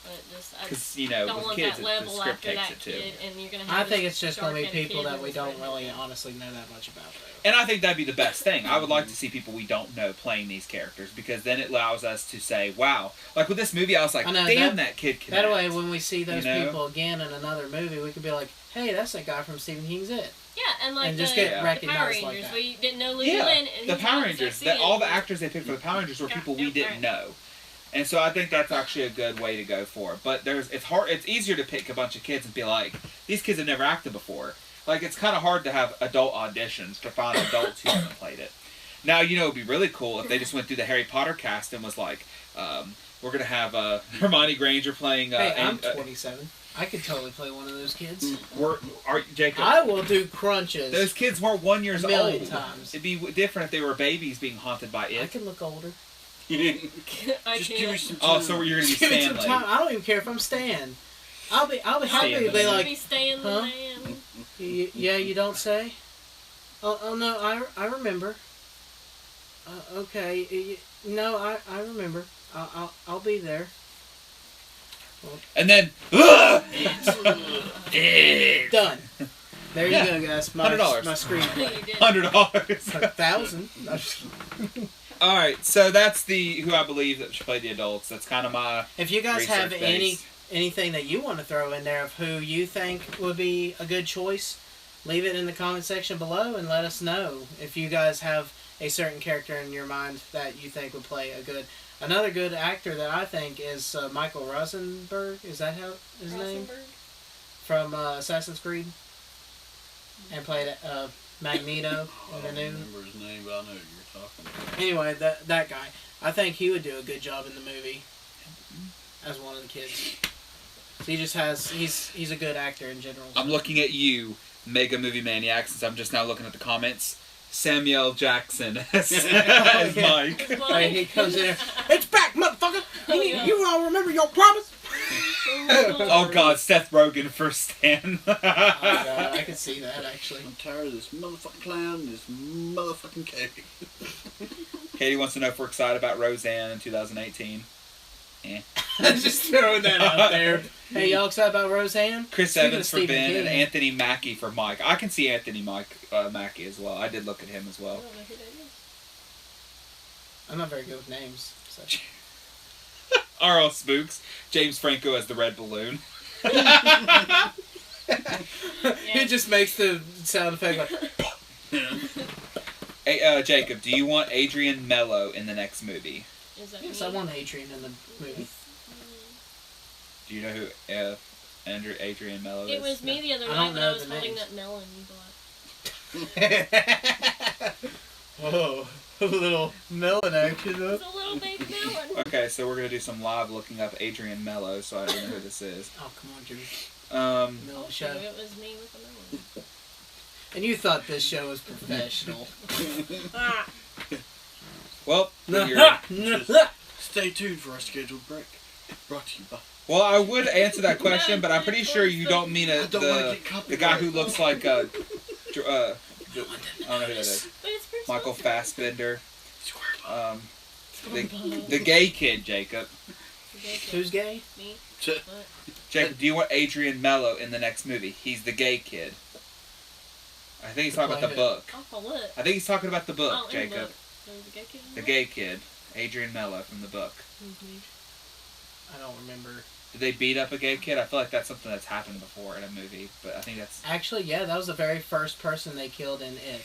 But just I because you know, don't with want kids, that the level script after takes that it too. kid, and you're gonna I have think this it's just going to be dark-haired people kid that we with don't red really hair. honestly know that much about, though. And I think that'd be the best thing. I would like to see people we don't know playing these characters, because then it allows us to say, wow. Like with this movie, I was like, I know, damn, that kid can That act. way, when we see those You know? people again in another movie, we could be like, hey, that's that guy from Stephen King's It. Yeah, and like And just the, get the Power recognized like Rangers, that. we didn't know Lily Yeah, Lynn. And the he's Power not Rangers. sexy All the and- actors they picked for the Power Rangers were Yeah, people yeah, we didn't right. know. And so I think that's actually a good way to go for it. But it's hard. It's easier to pick a bunch of kids and be like, these kids have never acted before. Like, it's kind of hard to have adult auditions to find adults who haven't played it. Now, you know, it'd be really cool if they just went through the Harry Potter cast and was like, we're gonna have Hermione Granger playing. Hey, I'm 27. I could totally play one of those kids. Jacob? I will do crunches. Those kids weren't 1 year A million old. times. It'd be different if they were babies being haunted by I it. can look older. I Just give me can't. some Oh, time. so you're gonna be Give me some Stanley. time. I don't even care if I'm Stan. I'll be happy to be Stanley. like, Be staying the huh? man. Yeah, you don't say? Oh no, I remember. Okay, No, I remember. I'll be there. And then, Done. There you go, guys. $100. My screen. You did. $100. 1,000. All right, so that's who I believe that should play the adults. That's kind of my If you guys have research-based. anything that you want to throw in there of who you think would be a good choice, leave it in the comment section below and let us know if you guys have a certain character in your mind that you think would play another good actor that I think is Michael Rosenberg. Is that his name? From Assassin's Creed, and played Magneto I in the don't new. remember his name, but I know who you're talking about. Anyway, that guy, I think he would do a good job in the movie as one of the kids. He just he's a good actor in general. I'm looking at you, Mega Movie Maniac, since I'm just now looking at the comments. Samuel Jackson as Mike. Hey, he comes in there. It's back, motherfucker. You all remember your promise? Oh God, Seth Rogen for Stan. Oh, God, I can see that actually. I'm tired of this motherfucking clown, this motherfucking cake. Katie wants to know if we're excited about Roseanne in 2018. Just throwing that out there. Hey, y'all excited about Roseanne? Chris Speaking Evans of for Stephen Ben and King. Anthony Mackie for Mike. I can see Anthony Mackie as well. I did look at him as I well. don't know who that is. I'm not very good with names. So. R.L. Spooks. James Franco as the red balloon. He just makes the sound effect like. Hey, Jacob, do you want Adrian Mello in the next movie? Is that Yes, me? I want Adrian in the movie. Do you know who Adrian Mello is? It was me the other I night don't when know I was the holding names. that melon you bought. Whoa, a little melon action. It's a little baby melon. Okay, so we're gonna do some live looking up Adrian Mello, so I don't know who this is. Oh, come on, Drew. Oh, Show. it was me with the melon. And you thought this show was professional. Ah, Well, Stay tuned for our scheduled break. Brought to you by... well, I would answer that question, but I'm pretty sure you don't mean I don't wanna the get copyright. the guy who looks like I don't know who that is. but it's pretty Michael sponsored. Fassbender. Square The gay kid, Jacob. Who's gay? Me? What? What? Jacob, do you want Adrian Mello in the next movie? He's the gay kid. I think he's talking about the book. Off a lip. I think he's talking about the book, Oh, in the Jacob. book. There was a gay kid in The there? gay kid, Adrian Mello from the book. Mhm. I don't remember. Did they beat up a gay kid? I feel like that's something that's happened before in a movie, but I think that's... Actually, yeah, that was the very first person they killed in It.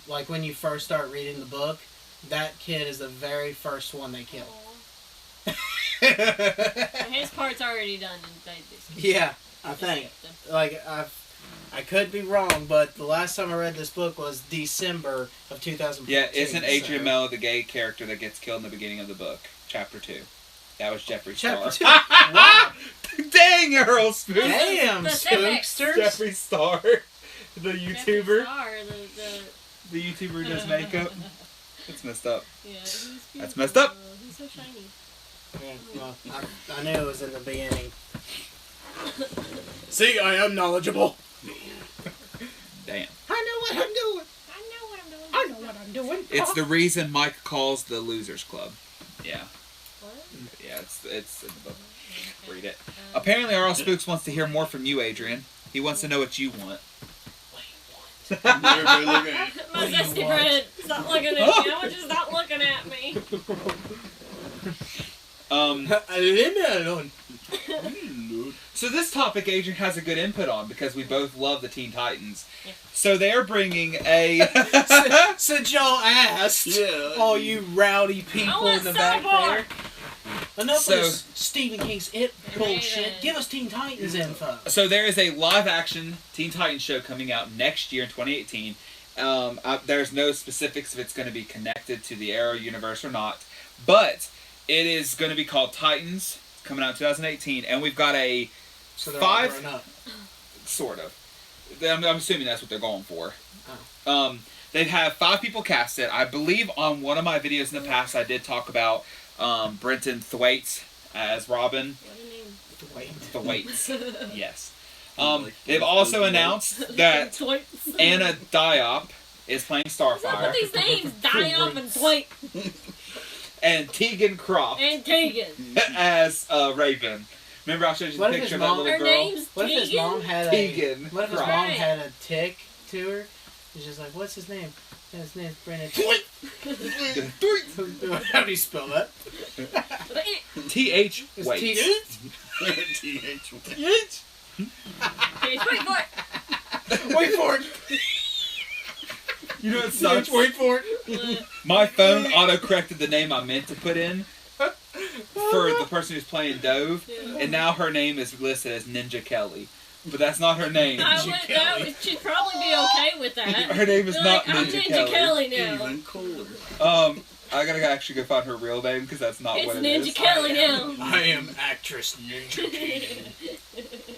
Like when you first start reading the book, that kid is the very first one they killed. Aw. His part's already done, and they just Yeah, I think. skipped him. Like I could be wrong, but the last time I read this book was December of 2014. Yeah, isn't Adrian so- Mello the gay character that gets killed in the beginning of the book? Chapter 2. That was Jeffree Star. Chapter 2. Wow. Dang, Earl Spook! Damn, Specifics. spooksters. Jeffree Star, the Jeffree YouTuber. Star, The YouTuber who does makeup. That's messed up. Yeah, he's beautiful. That's messed up. He's so shiny. Yeah, well, I knew it was in the beginning. See, I am knowledgeable. Damn. I know what I'm doing. I know what I'm doing. I know what I'm doing. It's the reason Mike calls the Losers Club. Yeah. What? Yeah, it's in the book. Read it. Apparently, Earl Spooks wants to hear more from you, Adrian. He wants to know what you want. Everybody look at you. My What do you zesty want? bread. Stop looking at me. I want you to stop looking at me. Leave me alone. So this topic, Adrian has a good input on because we both love the Teen Titans. Yeah. So they're bringing a... Since y'all asked, Yeah. all you rowdy people want in the back Cyborg. there. Enough So- of this Stephen King's It bullshit. Raven. Give us Teen Titans info. So there is a live-action Teen Titans show coming out next year in 2018. There's no specifics if it's going to be connected to the Arrow universe or not, but it is going to be called Titans, coming out in 2018, and we've got a So they're Five- all grown up. sort of. I'm assuming that's what they're going for. They have 5 people casted. I believe on one of my videos in the past I did talk about Brenton Thwaites as Robin. What a name. Wait. Thwaites, yes. Like They've those also both announced that Twice. Anna Diop is playing What's up Starfire. with these names? Die up and Blake And Tegan Croft and Tegan. as Raven. Remember I showed you the What if picture of his that mom- little Her girl? name's What if his Tegan. mom had a Tegan. What if his Croft. mom had a tick to her? She's just like, what's his name? Yeah, his name's Brandon. How do you spell that? T-H. It's Wait. TH. Okay, wait for it. Wait for it. You know what sucks? Wait for it. My phone auto-corrected the name I meant to put in for the person who's playing Dove, Yeah. and now her name is listed as Ninja Kelly. But that's not her name. She'd probably be okay with that. Her name is Be not like, I'm Ninja Ninja Kelly. now. Even cooler. I gotta actually go find her real name because that's not It's what it Ninja is. Kelly now. I am actress Ninja King.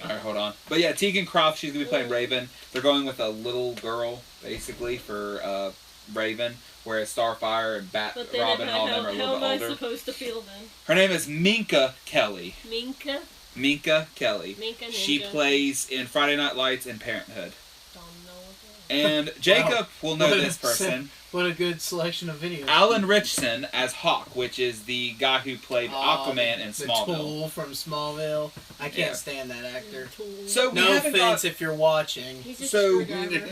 Alright, hold on. But yeah, Tegan Croft, she's gonna be playing Raven. They're going with a little girl, basically, for Raven, whereas Starfire and But then Robin and all them are a how little am I bit older. supposed to feel then? Her name is Minka Kelly. Minka? Minka Kelly. Minka Ninja. She plays in Friday Night Lights and Parenthood. Don't know what that is. And Jacob will know What this a- person. What a good selection of videos. Alan Richson as Hawk, which is the guy who played Aquaman in The Smallville. Tool from Smallville. I can't Yeah. stand that actor. So we No haven't offense got... if you're watching. He's just So- a screwdriver.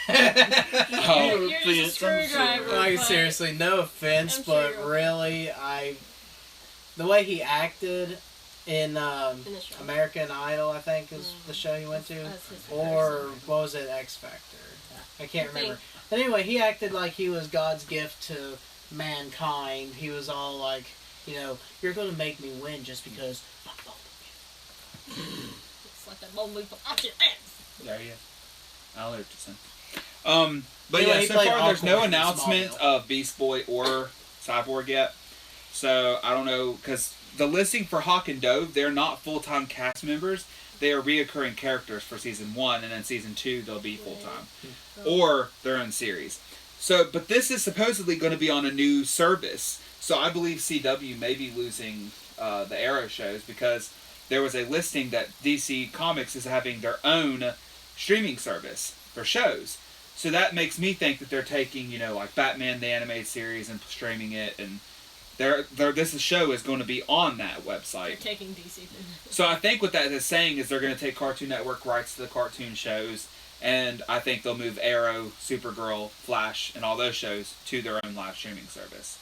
Oh. You're just a screwdriver. Like, but- seriously, no offense, I'm but sure. really, the way he acted in In the show. American Idol, I think is the show he went to, That's his or person. what was it, X Factor? I can't I think- remember. But anyway, he acted like he was God's gift to mankind. He was all like, you're going to make me win just because I'm bold. It's like that bone leaf off your ass. There he is. Alan Richardson. But Anyway, yeah, he so played far there's no Aquaman in announcement Smallville. of Beast Boy or Cyborg yet. So I don't know, because the listing for Hawk and Dove, they're not full-time cast members. They are reoccurring characters for season 1, and then season 2 they'll be full-time. Or their own series. So, but this is supposedly going to be on a new service. So I believe CW may be losing the Arrow shows because there was a listing that DC Comics is having their own streaming service for shows. So that makes me think that they're taking, like Batman the animated series and streaming it, and this show is going to be on that You're website. taking DC then. So I think what that is saying is they're going to take Cartoon Network rights to the cartoon shows, and I think they'll move Arrow, Supergirl, Flash, and all those shows to their own live streaming service.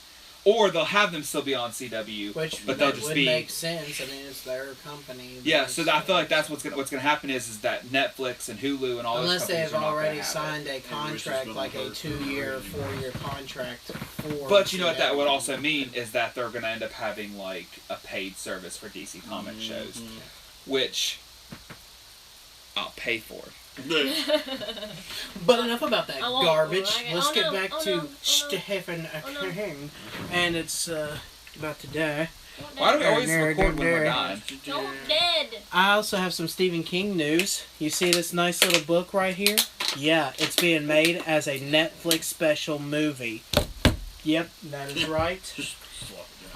Or they'll have them still be on CW, Which but they'll just would be... make sense. I mean, it's their company. Yeah, so I feel like that's what's gonna happen is that Netflix and Hulu and all those Unless they companies have are not already gonna have signed a which is contract, gonna like a hurt. 2-year, 4-year contract for. But you know what that would CW. also mean is that they're gonna end up having like a paid service for DC Comics shows, which I'll pay for. But enough about that I won't. garbage. Okay. Let's Oh, get no. back Oh, to no. Oh, no. Stephen Oh, no. King, and it's about to die. Why do we always There, record when we're there. dying? Don't dead. I also have some Stephen King news. You see this nice little book right here? Yeah, it's being made as a Netflix special movie. Yep, that is right.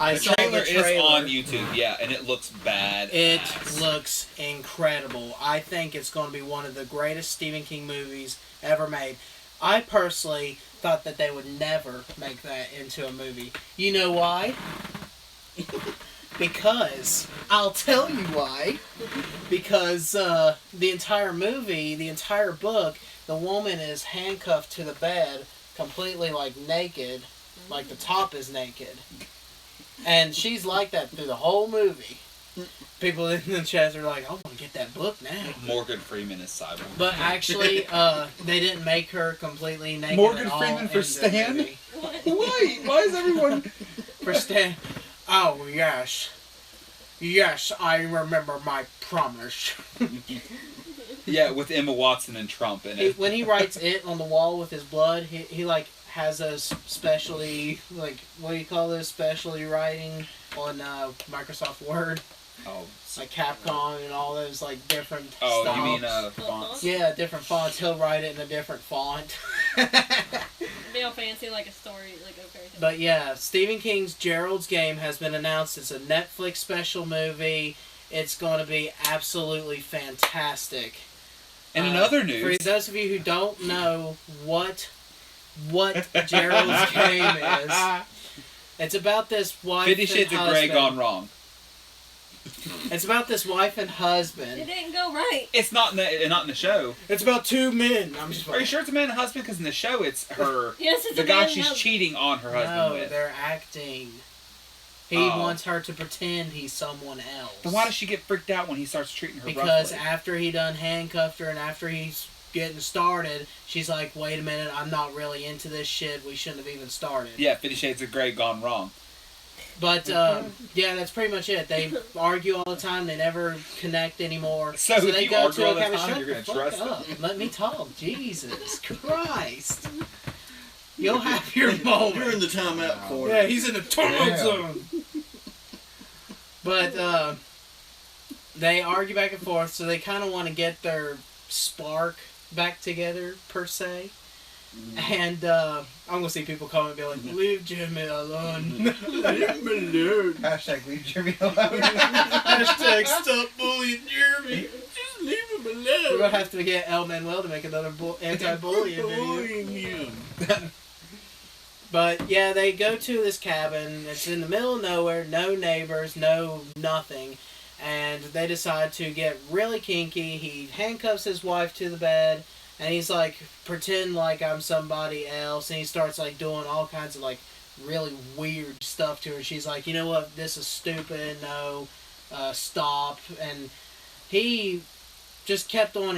I The saw trailer the trailer. is on YouTube, yeah, and it looks bad. It looks incredible. I think it's going to be one of the greatest Stephen King movies ever made. I personally thought that they would never make that into a movie. You know why? Because I'll tell you why. Because the entire movie, the entire book, the woman is handcuffed to the bed, completely like naked, like the top is naked, and she's like that through the whole movie. People in the chat are like, "I want to get that book now." Morgan Freeman is Cyborg. But actually, they didn't make her completely naked Morgan at all Freeman in for the Stan? movie. Why? Why is everyone... For Stan. Oh, yes. Yes, I remember my promise. Yeah, with Emma Watson and Trump in it. When he writes it on the wall with his blood, he like has those specially, like, what do you call those, specialty writing on Microsoft Word? Oh, Like Capcom and all those like different oh, styles. you mean fonts? Yeah, different fonts. He'll write it in a different font. Be all fancy like a story, like a fairy tale. But yeah, Stephen King's Gerald's Game has been announced. It's a Netflix special movie. It's going to be absolutely fantastic. And in other news... For those of you who don't know what what Gerald's game is. It's about this wife 50 and Shades of husband. Grey gone wrong. It's about this wife and It husband. didn't go right. It's not in the show. It's about two men. I'm just. Are you sure it's a man and husband? Because in the show, it's her. Yes, it's the a guy man she's and husband. cheating on her husband No, with. they're acting. He Oh. wants her to pretend he's someone else. Then why does she get freaked out when he starts treating her Because roughly? after he done handcuffed her and after he's getting started, she's like, wait a minute, I'm not really into this shit. We shouldn't have even started. Yeah, 50 Shades of Grey gone wrong. But, yeah, that's pretty much it. They argue all the time. They never connect anymore. So if they you go argue to all a the cabin. time, Shut you're the gonna fuck trust them? up. Let me talk. Jesus Christ. You'll have your moment. You're in the timeout corner. Yeah, he's in the torment Yeah. zone. But they argue back and forth, so they kind of want to get their spark back together, per se. And I'm going to see people comment and be like, leave Jimmy alone. Hashtag leave Jimmy alone. Hashtag stop bullying Jeremy. Just leave him We're alone. going to have to get El Manuel to make another anti-bullying video. Bullying him. But yeah, they go to this cabin. It's in the middle of nowhere, no neighbors, no nothing. And they decide to get really kinky. He handcuffs his wife to the bed. And he's like, pretend like I'm somebody else. And he starts like doing all kinds of like really weird stuff to her. She's like, you know what? This is stupid. No, stop. And he just kept on,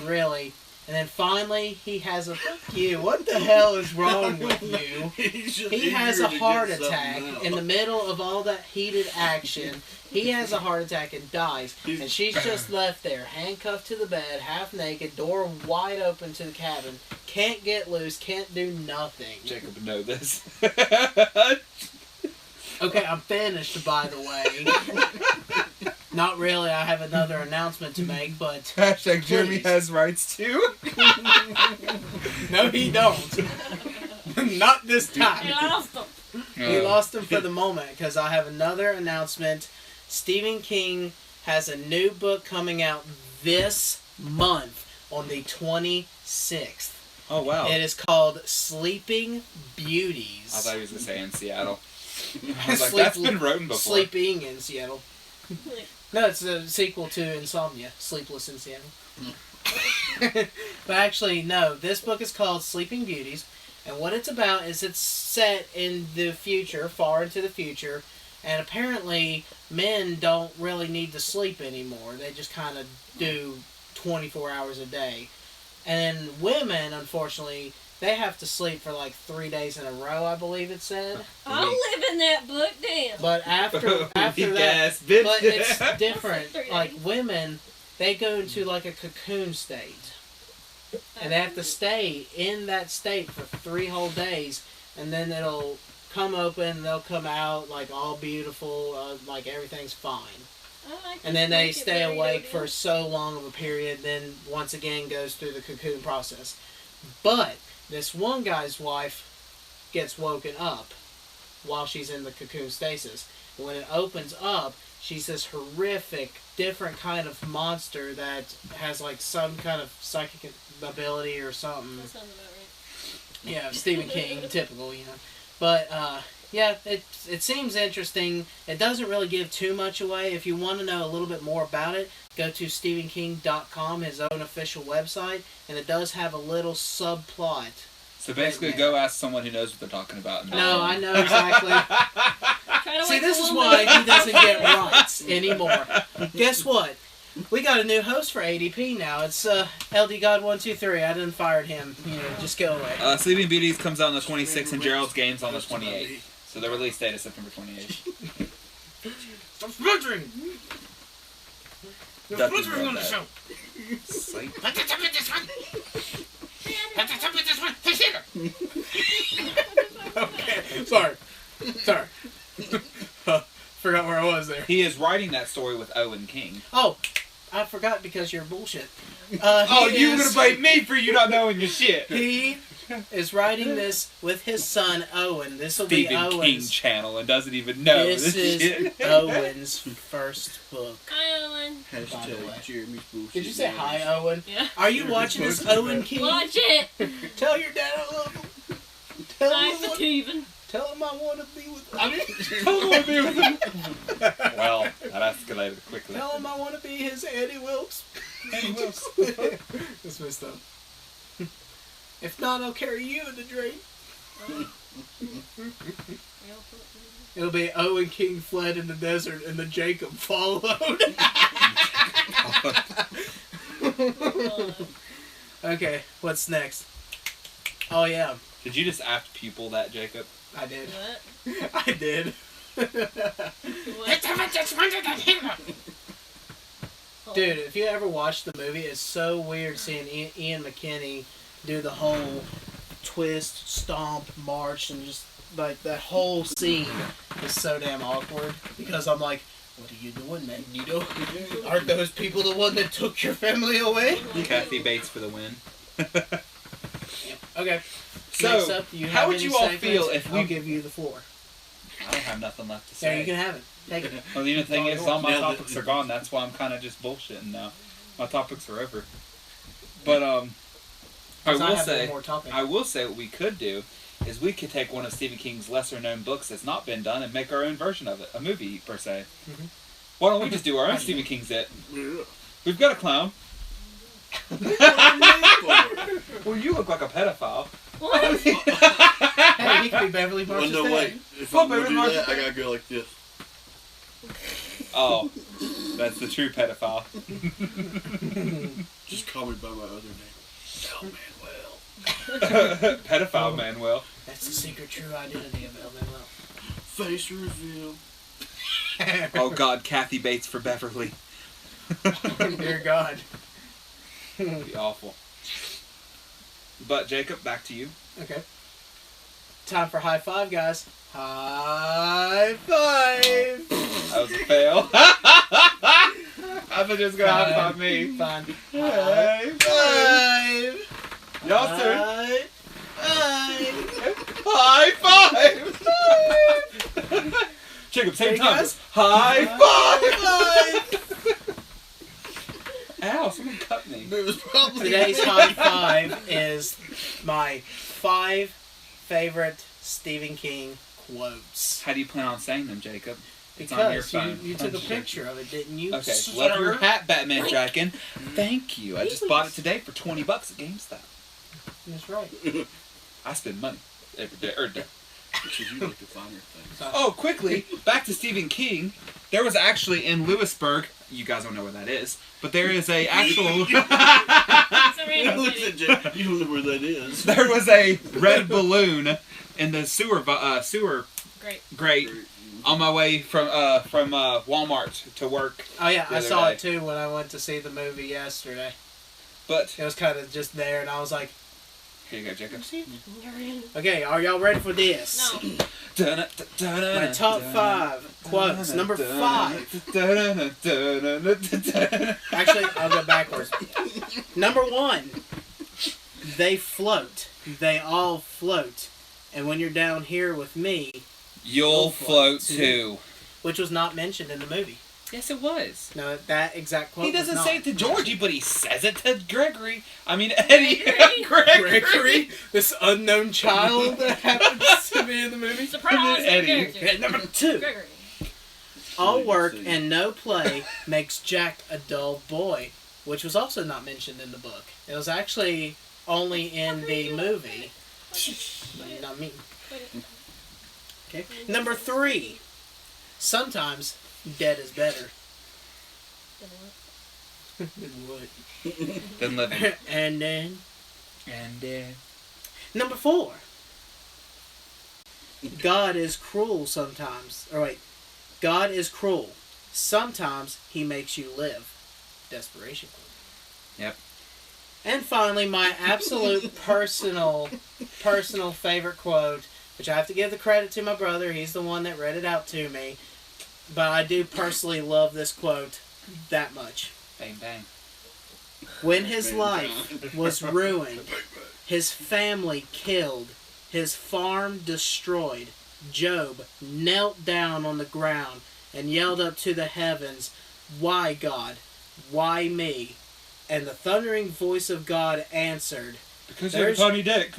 really. And then finally, he has a fuck you. What the hell is wrong with you? He has a heart attack in the middle of all that heated action. He has a heart attack and dies. And she's just left there, handcuffed to the bed, half naked, door wide open to the cabin. Can't get loose, can't do nothing. Jacob would know this. Okay, I'm finished, by the way. Not really, I have another announcement to make, but... Hashtag Jeremy Please. has rights too. No, he don't. Not this time. He lost them. We lost him for the moment because I have another announcement. Stephen King has a new book coming out this month on the 26th. Oh, wow. It is called Sleeping Beauties. I thought he was going to say in Seattle. I was like, that's been written before. Sleeping in Seattle. No, it's a sequel to Insomnia, Sleepless in Seattle. But actually, no, this book is called Sleeping Beauties. And what it's about is it's set in the future, far into the future, and apparently men don't really need to sleep anymore. They just kind of do 24 hours a day. And women, unfortunately, they have to sleep for like 3 days in a row, I believe it said. I'll live in that book, damn. But after that, Yes, bitch. but it's different. That's like 3 Like days. women, they go into like a cocoon state. And they have to stay in that state for 3 whole days, and then it'll come open, they'll come out like all beautiful, like everything's fine. I like And this then they book, it stay really awake goes for in. so long of a period, then once again goes through the cocoon process. But this one guy's wife gets woken up while she's in the cocoon stasis. And when it opens up, she's this horrific, different kind of monster that has like some kind of psychic ability or something. That sounds about right. Yeah, Stephen King, typical, you know. But, yeah, it seems interesting. It doesn't really give too much away. If you want to know a little bit more about it, go to StephenKing.com, his own official website, and it does have a little subplot. So basically, go ask someone who knows what they're talking about. No, I know exactly. Try to See, wait this till is a why little he doesn't get rights anymore. Guess what? We got a new host for ADP now. It's LD God 123. I done fired him. You know, just go away. Sleeping Beauties comes out on the 26th, and Gerald's Game's on the 28th. So the release date is September 28th. Stop fluttering! You're Ducky fluttering on the wrote show. Sleep. Okay, sorry. Forgot where I was there. He is writing that story with Owen King. Oh, I forgot because you're bullshit. Oh, He you were is- gonna blame me for you not knowing your shit. He is writing this with his son Owen. This will be Stephen King Owen's. channel and doesn't even know This is shit. Owen's first book. Hi, Owen. By the way. Hashtag Jeremy's bullshit. Did you say hi, Owen? Yeah. Are you watching this, Owen King? Watch it. Tell your dad I love him. Hi, Steven. Tell him I want to be with Well, that escalated quickly. Tell him I want to be his Eddie Wilkes. Eddie Wilkes. That's messed up. If not, I'll carry you in the drain. It'll be Owen King fled in the desert and the Jacob followed. Okay, what's next? Oh yeah, Did you just act pupil that, Jacob? I did. What? I did. What? Dude, if you ever watched the movie, it's so weird seeing Ian McKinney do the whole twist, stomp, march, and just like that whole scene is so damn awkward because I'm like, what are you doing, Magneto? Aren't those people the one that took your family away? Kathy Bates for the win. Okay. So, Next up, do you how have would any you all segments? feel if we... I'll give you the floor. I don't have nothing left to There, say. you can have it. Take it. Well, the thing is, all my Now that- topics are gone. That's why I'm kind of just bullshitting now. My topics are over. But I Because will have one say, more topic. I will say, what we could do is we could take one of Stephen King's lesser-known books that's not been done and make our own version of it, a movie per se. Mhm. Why don't we just do our own Stephen King's It? Yeah. We've got a clown. Well, you look like a pedophile. What? Hey, he could be Beverly Well, Marsh's no, dad. wait. If Oh, I'm going to baby, do Martha. that, I got to go like this. Oh, that's the true pedophile. Just call me by my other name. Manuel. Pedophile Manuel. That's the secret true identity of El Manuel. Face reveal. Oh God, Kathy Bates for Beverly. Dear God. That'd be awful. But Jacob, back to you. Okay. Time for high five, guys. High five! That was a fail. I thought you was gonna high five me. Fine. High five! Y'all turn. High five! High five. Jacob, same Hey, time. guys. High five. Five! Ow! Someone cut me. It was probably Today's high five is my 5 favorite Stephen King quotes. How do you plan on saying them, Jacob? It's on your Because phone. you took a picture of it, didn't you? Okay, sir? love your hat, Batman Dragon. Thank you. I just bought it today for $20 at GameStop. That's right. I spend money every day. Because you like to find your things. Oh, quickly, back to Stephen King. There was actually in Lewisburg, you guys don't know where that is, but there is a actual... It's a random Look city. at Jay. You don't know where that is. there was a red balloon in the sewer Great. grate on my way from Walmart to work. Oh yeah, The I other saw day. it too when I went to see the movie yesterday. But It was kind of just there, and I was like, here you go, Jacob. okay, are y'all ready for this? No. My top 5 quotes. Number 5. Actually, I'll go backwards. Number 1. They float. They all float. And when you're down here with me, You'll float too. which was not mentioned in the movie. Yes, it was. No, that exact quote He doesn't was say not it to Georgie, but he says it to Gregory. I mean, Eddie. Gregory. Gregory, this unknown child that happens to be in the movie. Surprise! Eddie. Character. Okay, number 2. Gregory. All work and no play makes Jack a dull boy, which was also not mentioned in the book. It was actually only in the movie. Not me. Okay. Number 3. Sometimes dead is better than what? Then living. And then And number 4. God is cruel sometimes. Or wait. God is cruel. Sometimes he makes you live. Desperation. Yep. And finally, my absolute personal favorite quote, which I have to give the credit to my brother. He's the one that read it out to me. But I do personally love this quote that much. bang bang. When his life was ruined, his family killed, his farm destroyed, Job knelt down on the ground and yelled up to the heavens, "Why, God? Why me?" And the thundering voice of God answered, Because There's- you're a funny dick.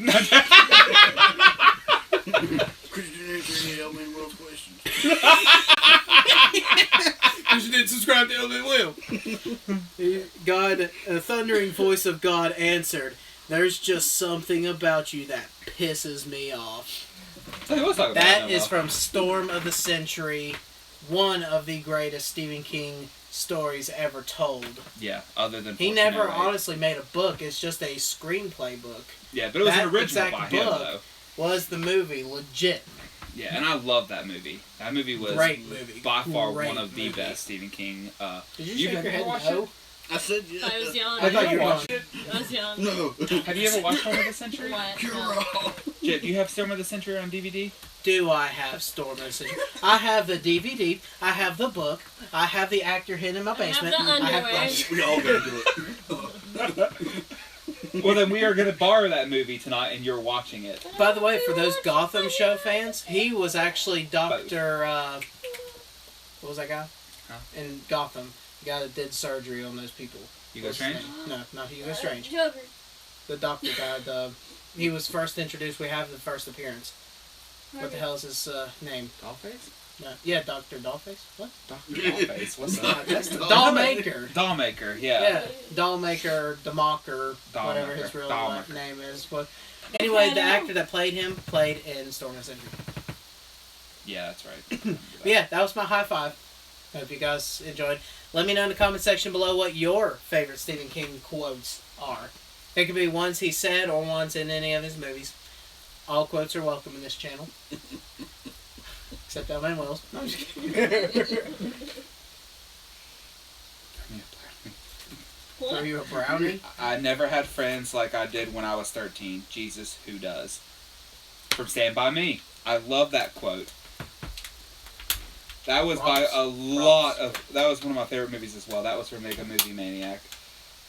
Because you didn't answer any of Elman Will's questions. Because you didn't subscribe to Elman Will. God, a thundering voice of God answered, "There's just something about you that pisses me off." Hey, we'll talk about That is Noel. from Storm of the Century, one of the greatest Stephen King stories ever told. Yeah, other than He never 1408. honestly made a book. It's just a screenplay book. Yeah, but it was that an original exact by him, book though. Was the movie legit? Yeah, and I love that movie. That movie was Great movie. by far Great one of the movie. best Stephen King. Did you You shake have your never head watched no? I said yes. I was young. I thought you were watched going. I was young. No. Have you ever watched Storm of the Century? What? You're No. wrong. Jet, do you have Storm of the Century on DVD? Do I have Storm of the Century? I have the DVD. I have the book. I have the actor hidden in my I have basement. the underwear. We all gotta do it. Well, then we are going to borrow that movie tonight, and you're watching it. By the way, for those Gotham show fans, he was actually Doctor. What was that guy? Huh? In Gotham, the guy that did surgery on those people. Hugo What's his Strange? name? No, not Hugo Strange. Joker. The doctor guy. He was first introduced. We have the first appearance. What the hell is his name? Dollface? No. Yeah, Doctor Dollface. What? Dr. Dollface. What's that? That's the Dollmaker. Dollmaker, yeah. Yeah, Dollmaker, Democker, whatever his Dollmaker, real Dollmaker. name is. But anyway, the actor that played him played in Storm of the Century. Yeah, that's right. But yeah, that was my high five. Hope you guys enjoyed. Let me know in the comment section below what your favorite Stephen King quotes are. It could be ones he said or ones in any of his movies. All quotes are welcome in this channel. Except Elman Will's. No, I'm just kidding. Are What? you a brownie? I never had friends like I did when I was 13. Jesus, who does? From Stand By Me. I love that quote. That was by Props. a lot of... That was one of my favorite movies as well. That was from Mega Movie Maniac.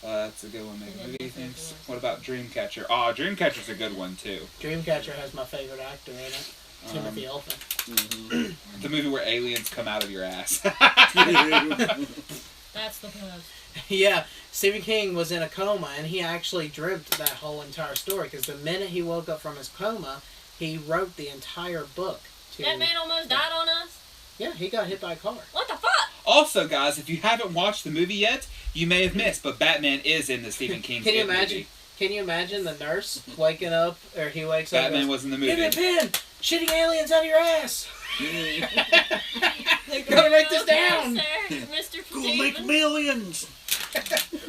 That's a good one, Mega Movie thinks. What about Dreamcatcher? Oh, Dreamcatcher's a good one, too. Dreamcatcher has my favorite actor in it. Timothy Olyphant. Mm-hmm. The movie where aliens come out of your ass. That's the best. Yeah, Stephen King was in a coma, and he actually dreamt that whole entire story, because the minute he woke up from his coma, he wrote the entire book. That man almost died on us? Yeah, he got hit by a car. What the fuck? Also, guys, if you haven't watched the movie yet, you may have missed, but Batman is in the Stephen King Can you It imagine? movie. Can you imagine the nurse waking up, or he wakes up Batman and was in the goes, "Give me a movie. pen! Shitting aliens out of your ass!" Like, Gotta write this okay, down. Sir, Mr. Go make Stevens. millions.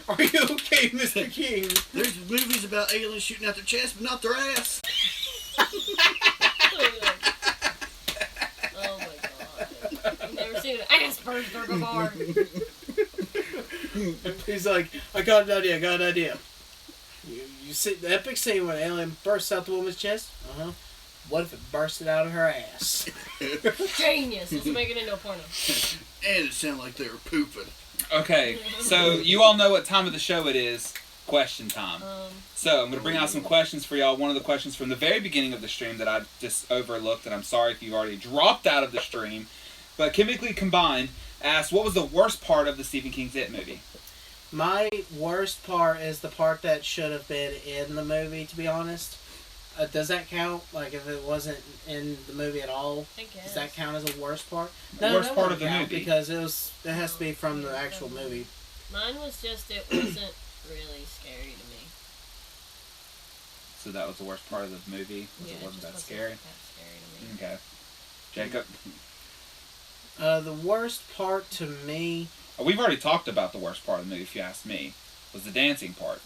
Are you okay, Mr. King? There's movies about aliens shooting out their chest, but not their ass. Oh my god. I've never seen an ass burger before. He's like, I got an idea. You see the epic scene when an alien bursts out the woman's chest? Uh-huh. What if it bursted out of her ass? Genius. Let's make it into a porno. And it sounded like they were pooping. Okay, so you all know what time of the show it is. Question time. So I'm going to bring out some questions for y'all. One of the questions from the very beginning of the stream that I just overlooked, and I'm sorry if you've already dropped out of the stream, but Chemically Combined asked, what was the worst part of the Stephen King's It movie? My worst part is the part that should have been in the movie, to be honest. Does that count? Like, if it wasn't in the movie at all, I guess. does that count as a worst part? The worst that part wouldn't of the count, movie. because it has to be from the actual movie. Mine was just, it wasn't really scary to me. So that was the worst part of the movie? Was Yeah, it wasn't just that scary? that scary to me. Okay. Jacob? The worst part to me... We've already talked about the worst part of the movie, if you ask me, was the dancing part.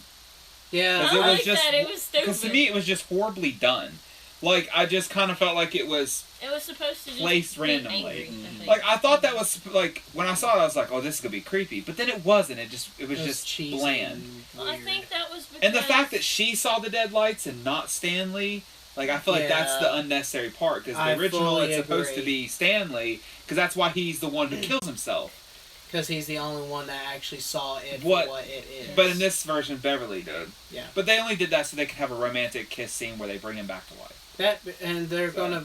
Yeah, Because I it was like just, that. It was stupid. Because to me, it was just horribly done. Like, I just kind of felt like it was... It was supposed to just placed be randomly. angry, I think. Like, I thought that was, like, when I saw it, I was like, oh, this is going to be creepy. But then it wasn't. It was just cheesy bland. and Well, I weird. think that was because... And the fact that she saw the dead lights and not Stanley, like, I feel like that's the Yeah. unnecessary part. Because I the original, fully it's supposed to agree. be Stanley, because that's why he's the one who kills himself. Because he's the only one that actually saw it What- for what it is. But in this version, Beverly did. Yeah. But they only did that so they could have a romantic kiss scene where they bring him back to life. And they're So- gonna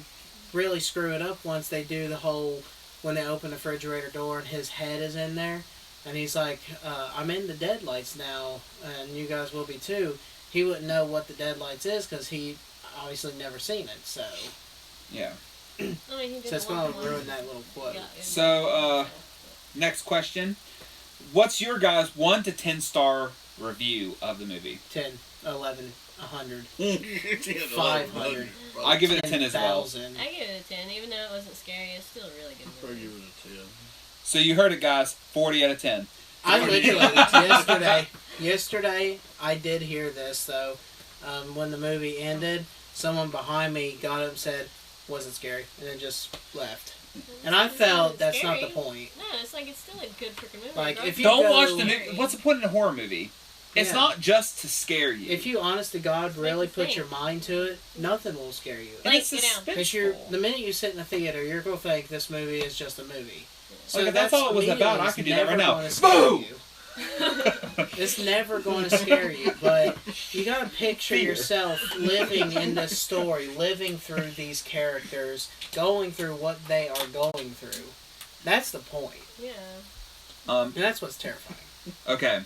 really screw it up once they do the whole, when they open the refrigerator door and his head is in there, and he's like, I'm in the deadlights now, and you guys will be too. He wouldn't know what the deadlights is because he obviously never seen it, so... Yeah. I mean, he did So it's the one going for to ruin one. that little quote. Yeah, So, next question. What's your guys' 1 to 10 star review of the movie? 10, 11, 100, 500. I give it a 10 as well. 10,000. I give it a 10, even though it wasn't scary. It's still a really good I'll movie. give it a 10. So you heard it, guys. 40 out of 10. I literally, yesterday, I did hear this, though. When the movie ended, someone behind me got up and said, wasn't scary, and then just left. And I felt that's not the point. No, it's like it's still a good freaking movie. Like, bro. if you Don't go- watch the movie. What's the point in a horror movie? It's Yeah. not just to scare you. If you, honest to God, really you put think. your mind to it, nothing will scare you. And it's Like, get out. Because suspenseful. the minute you sit in the theater, you're going to think this movie is just a movie. So Like, if that's all it was about, I immediately could do that right never now. gonna scare Boom! you. It's never going to scare you, but you got to picture Fear. yourself living in this story, living through these characters, going through what they are going through. That's the point. Yeah. And that's what's terrifying. Okay.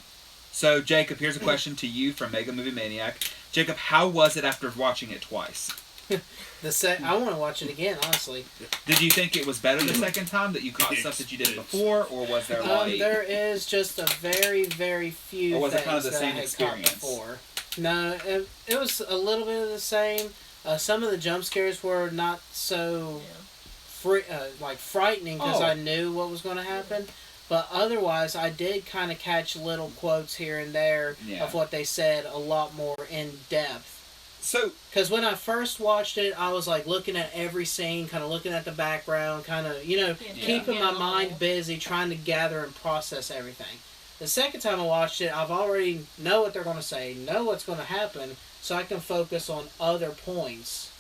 So, Jacob, here's a question to you from Mega Movie Maniac. Jacob, how was it after watching it twice? I want to watch it again, honestly. Did you think it was better the second time, that you caught stuff that you did before, or was there like... There is just a very, very few Or was it things kind of the that same I had experience? caught before. No, it was a little bit of the same. Some of the jump scares were not so frightening because Oh. I knew what was going to happen. But otherwise, I did kind of catch little quotes here and there Yeah. of what they said a lot more in depth. So, Because when I first watched it, I was like looking at every scene, kind of looking at the background, kind of, keeping my mind busy, trying to gather and process everything. The second time I watched it, I've already know what they're going to say, know what's going to happen, so I can focus on other points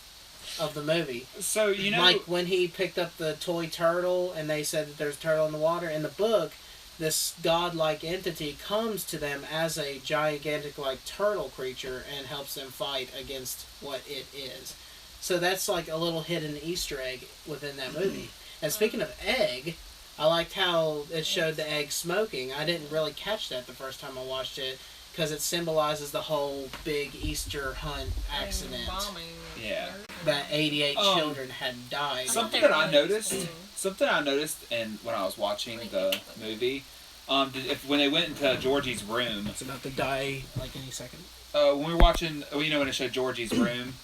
of the movie. so you know... Like when he picked up the toy turtle and they said that there's a turtle in the water. In the book, this godlike entity comes to them as a gigantic like turtle creature and helps them fight against what it is. So that's like a little hidden Easter egg within that movie. And speaking of egg, I liked how it showed the egg smoking. I didn't really catch that the first time I watched it because it symbolizes the whole big Easter hunt accident. Bombing. Yeah. That 88 Um, children had died. Something they that were I really noticed, cool. and when I was watching the movie, when they went into Georgie's room, It's about to die like any second. when we were watching, when it showed Georgie's room,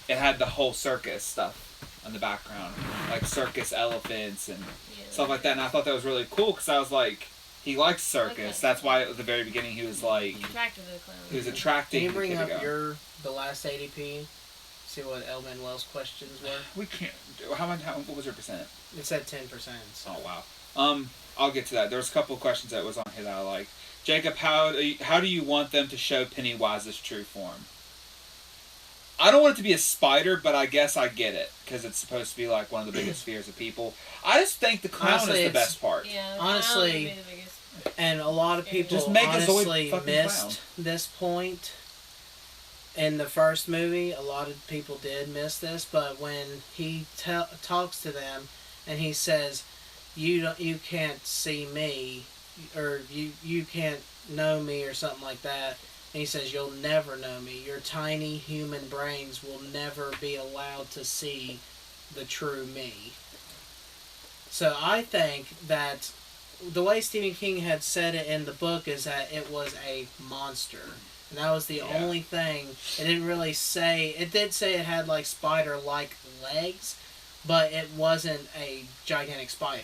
it had the whole circus stuff in the background, like circus elephants and stuff like that, and I thought that was really cool because I was like, he likes circus. That's why at the very beginning he was like, Attracted to the clown. he was attracting. Can you bring the up kid to go. the last ADP? See what El Manuel's questions were. We can't. What was your percent? It said 10%. So. Oh wow. I'll get to that. There was a couple of questions that was on here that I like. Jacob, how do you want them to show Pennywise's true form? I don't want it to be a spider, but I guess I get it because it's supposed to be like one of the biggest fears of people. I just think the clown Honestly, is the it's- best part. Yeah, the Honestly, clown would be the biggest. And a lot of people Just make a Zoid honestly fucking missed clown. this point. In the first movie, a lot of people did miss this, but when he talks to them and he says, you can't see me, or you can't know me, or something like that. And he says, you'll never know me. Your tiny human brains will never be allowed to see the true me. So I think that the way Stephen King had said it in the book is that it was a monster. And that was the only thing. It didn't really say... It did say it had, like, spider-like legs, but it wasn't a gigantic spider.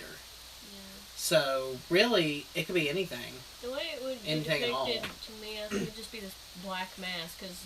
Yeah. So, really, it could be anything. The way it would be Anything at all. depicted to me, I think it would just be this black mask, because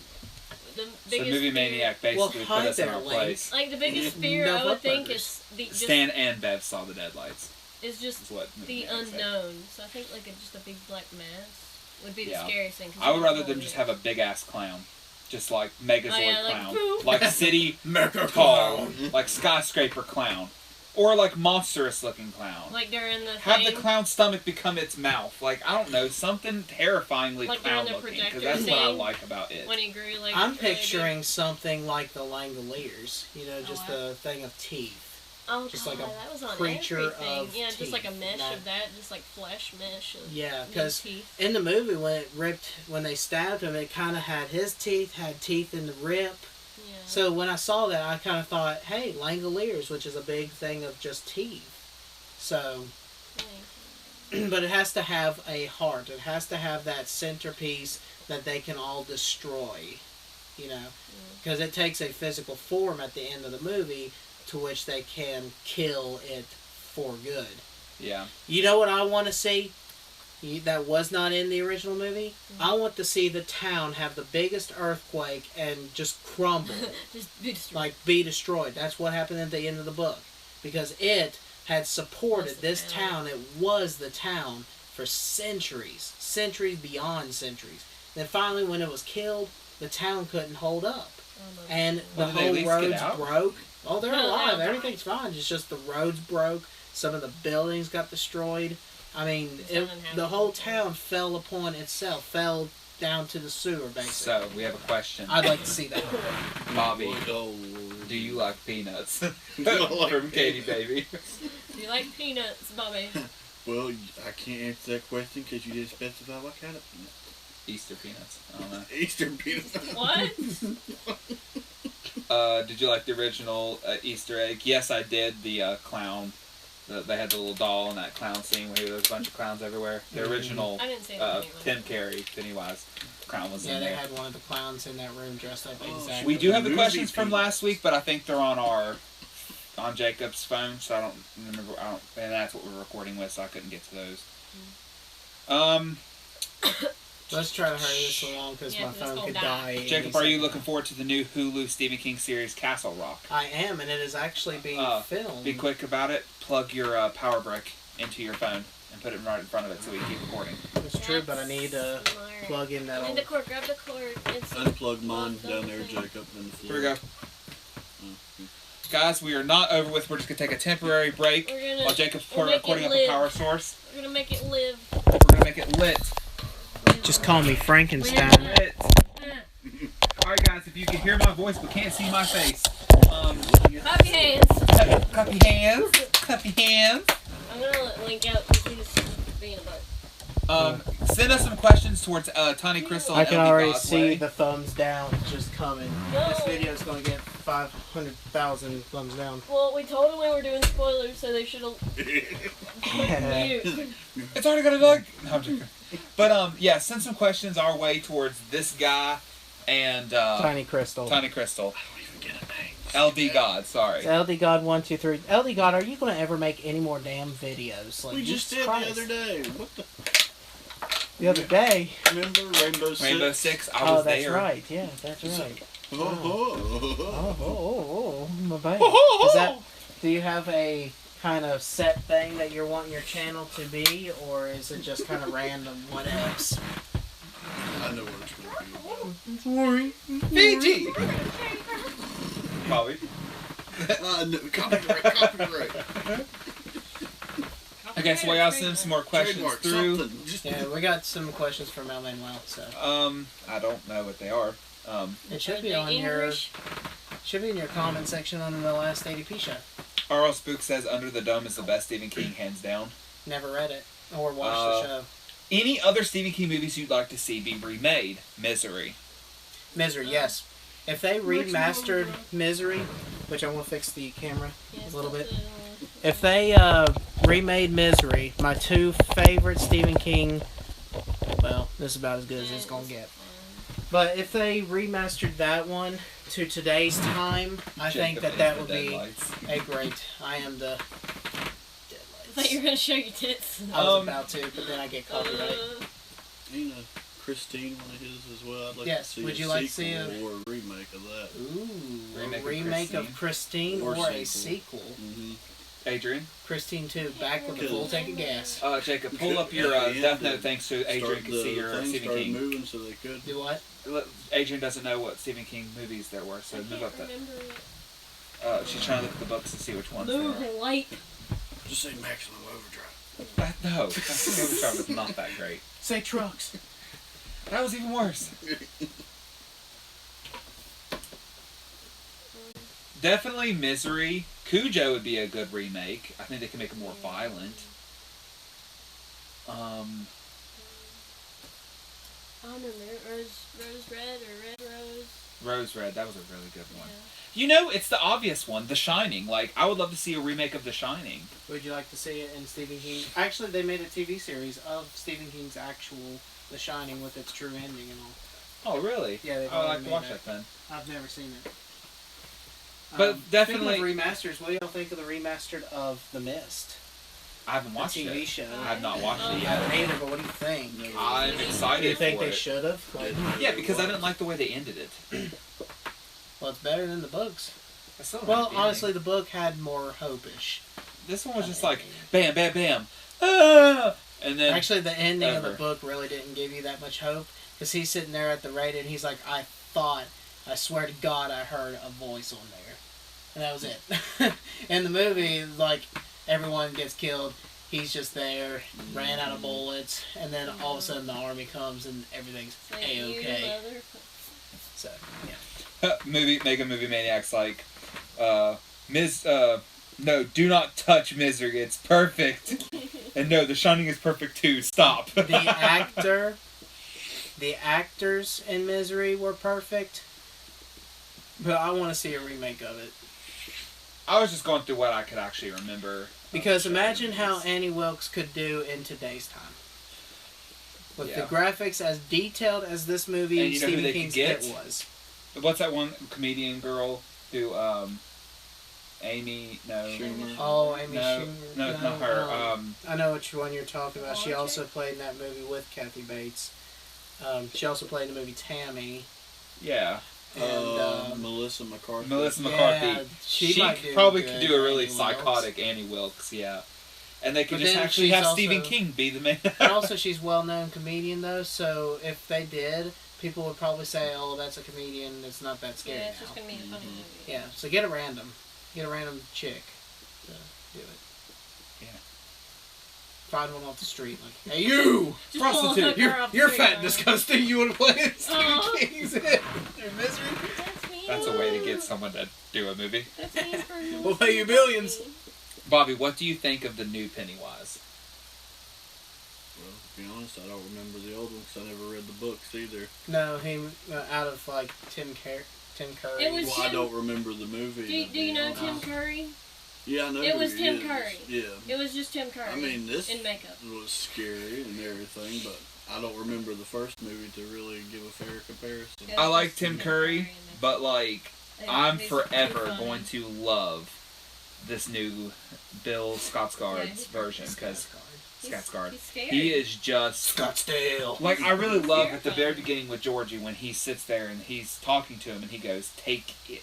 the So biggest Movie fear, Maniac basically Well, put us in hi our there, place. like the biggest fear No I would butt think burgers. is the just Stan and Bev saw the deadlights. is just Is what Movie the Maniac said. unknown. So I think like just a big black mask would be the Yeah. scariest thing. 'cause I would you rather don't them know just what have a big ass clown, just like Megazord Oh, yeah, like, clown, boop. like city Mecha tall, clown. like skyscraper clown, or like monstrous looking clown. it is. Like during the Have the thing, clown's stomach become its mouth. Like, I don't know, something terrifyingly Like clown during the looking. Because projector that's what I scene, like about it. when he grew like. I'm really big. picturing something like the Langoliers. You know, just wow. the thing of teeth. Oh, just God, like a that was on creature everything. of Yeah, just like a teeth, mesh not- of that, just like flesh mesh. Of Yeah, big 'cause teeth. In the movie, when they stabbed him, it kind of had his teeth, had teeth in the rip, Yeah. So when I saw that, I kind of thought, hey, Langoliers, which is a big thing of just teeth. So, but it has to have a heart. It has to have that centerpiece that they can all destroy. You know, because it takes a physical form at the end of the movie to which they can kill it for good. Yeah. You know what I want to see? That was not in the original movie. I want to see the town have the biggest earthquake and just crumble. Just be destroyed. Like, be destroyed. That's what happened at the end of the book. Because it had supported this town. It was the town for centuries. Centuries beyond centuries. Then finally, when it was killed, the town couldn't hold up. And the Well, did they at whole least get roads out? broke. Oh, they're No, alive. they're Everything's fine. It's just the roads broke. Some of the buildings got destroyed. I mean, the whole town fell upon itself. Fell down to the sewer, basically. So, we have a question. I'd like to see that. Bobby, Oh, do you like peanuts? like From Katie Baby. Do you like peanuts, Bobby? well, I can't answer that question because you didn't specify what kind of peanut. Easter peanuts. I don't know. Eastern peanut. What? Did you like the original Easter egg? Yes, I did. The clown. They had the little doll in that clown scene where there was a bunch of clowns everywhere. The original I didn't say anything. Tim Carey, Pennywise, clown was Yeah, in they there. had one of the clowns in that room dressed up exactly. We do have the Movie questions from peanuts. last week, but I think they're on Jacob's phone, so I don't remember. And that's what we're recording with, so I couldn't get to those. Let's try to hurry this along because Yeah, my 'cause it's phone gonna could die. die. any Jacob, are you second. looking forward to the new Hulu Stephen King series, Castle Rock? I am, and it is actually being filmed. Be quick about it. Plug your power brick into your phone and put it right in front of it so we can keep recording. It's true, but I need to Smart. plug in that And old... the cord, grab the cord. It's Unplug mine down there, Jacob, in the floor. Here we go. Guys, we are not over with. We're just going to take a temporary break We're gonna- while Jacob's we'll make recording it up a live. power source. We're gonna make it live. We're going to make it lit. Just call me Frankenstein. Lit. Alright guys, if you can hear my voice but can't see my face, Clap your hands. clap your hands, clap your hands. I'm gonna let Link out because he's being a butt. Send us some questions towards Tiny Crystal I and can LB already God's see way. the thumbs down just coming. No. This video is going to get 500,000 thumbs down. Well, we told them we were doing spoilers, so they should have mute. It's already gonna look. No, I'm joking. But yeah, send some questions our way towards this guy and Tiny Crystal. Tiny Crystal. I don't even get a name. LD God, sorry. It's LD God 123. LD God, are you going to ever make any more damn videos? Like, We just Jesus did Christ. the other day. What the? The other day. Remember Rainbow Six? Rainbow Six, I Oh, was that's there. right. Yeah, that's right. Oh, Oh, my baby. Is that? Do you have a kind of set thing that you're wanting your channel to be, or is it just kind of random? What else? I know what it's Sorry. going Fiji! Probably. to be. Copyright. Okay, so while y'all send some more questions Trademark, through. something. Just Yeah, we got some questions from Mel Manuel, so I don't know what they are. it should Are be they on your English? should be in your comment section on the last ADP show. R.L. Spook says Under the Dome is the best Stephen King, hands down. Never read it or watched the show. Any other Stephen King movies you'd like to see be remade? Misery. Misery, yes. If they remastered Misery, which I want to fix the camera Yes, a little bit. that's If they remade Misery, my two favorite Stephen King, well, this is about as good as it's gonna get. But if they remastered that one to today's time, I think Jacob that is would the be Deadlights. a great. I am the I thought you were Deadlights. gonna show your tits. I was about to, but then I get copyright. You know, Christine, one of his as well. I'd like Yes, to see would a you like to see sequel or a remake of that. Ooh, Remake a of remake of Christine or a sequel. sequel. Mm-hmm. Adrian? Christine 2, back with the full tank of gas. Jacob, pull up your Yeah, Death the- Note thing so Adrian can see your thing Stephen started King. moving so they could. Do what? Adrian doesn't know what Stephen King movies there were, I so can't move up that. remember it. She's trying to look at the books and see which ones there Move are. light. Just say Maximum Overdrive. No, Overdrive was not that great. Say trucks. That was even worse. Definitely Misery. Cujo would be a good remake. I think they can make it more violent. I don't remember. Rose Red or Red Rose. Rose Red, that was a really good one. Yeah. You know, it's the obvious one, The Shining. Like, I would love to see a remake of The Shining. Would you like to see it in Stephen King? Actually, they made a TV series of Stephen King's actual The Shining with its true ending and all. Oh, really? Yeah, they've I would already like to made watch that. that then. I've never seen it. But definitely- Speaking of remasters, what do y'all think of the remastered of The Mist? I haven't watched the TV it. show. I have not watched it I yet. haven't either, but what do you think? I'm Do you excited think for they it. should have? Like, Yeah, because I didn't like the way they ended it. well, it's better than the books. I still don't Well, like the honestly, the book had more hope-ish. ending. This one was just like, bam, bam, bam. Ah! And then, Actually, the ending of the Ever. book really didn't give you that much hope. Because he's sitting there at the radio and he's like, I swear to God, I heard a voice on there. And that was it. In the movie, like, everyone gets killed. He's just there, ran out of bullets, and then all of a sudden the army comes and everything's Like A-okay. you, mother. So, yeah. Mega Movie Maniacs like, no, do not touch Misery, it's perfect. And no, The Shining is perfect too, stop. The actors in Misery were perfect, but I want to see a remake of it. I was just going through what I could actually remember. Because imagine how Annie Wilkes could do in today's time. With the Yeah. graphics as detailed as this movie And you know who Stephen they could King's get? It was. What's that one comedian girl who, Amy, no. Schumer. Oh, Amy No, Schumer. no, it's not her. I know which one you're talking about. She Archer? also played in that movie with Kathy Bates. She also played in the movie Tammy. Yeah. And, Melissa McCarthy. Melissa yeah, McCarthy. she might do probably good could do a really Annie Wilkes. psychotic Annie Wilkes, yeah. And they could But just then actually she's have also- Stephen King be the man. And also, she's a well-known comedian, though, so if they did, people would probably say, oh, that's a comedian, it's not that scary Yeah, it's now. just gonna be a funny movie. Yeah, so get a random chick to do it. Yeah. Find one off the street, like, hey, you! Just pull a Prostitute, hooker You're, off the you're street, fat and huh? disgusting, you want to play in Stephen Aw. King's It? Your misery? That's me. That's a way to get someone to do a movie. That's me for We'll pay you millions. Bobby, what do you think of the new Pennywise? Well, to be honest, I don't remember the old one because I never read the books either. No, him, out of, like, Tim Curry. It was- Well, I Tim- don't remember the movie. Do you know to be Tim honest. Curry? Yeah, I know. It who was he Tim is. Curry. Yeah. It was just Tim Curry. I mean, this in makeup. was scary and everything, but I don't remember the first movie to really give a fair comparison. Yeah. I like just Tim Tim Curry, Curry in but like, I'm He's forever too funny. going to love this new Bill Skarsgård's he's version because He's- Skarsgård, he's scary. he is just Scottsdale. like I really love at the very Terrifying. beginning with Georgie when he sits there and he's talking to him and he goes, "Take it."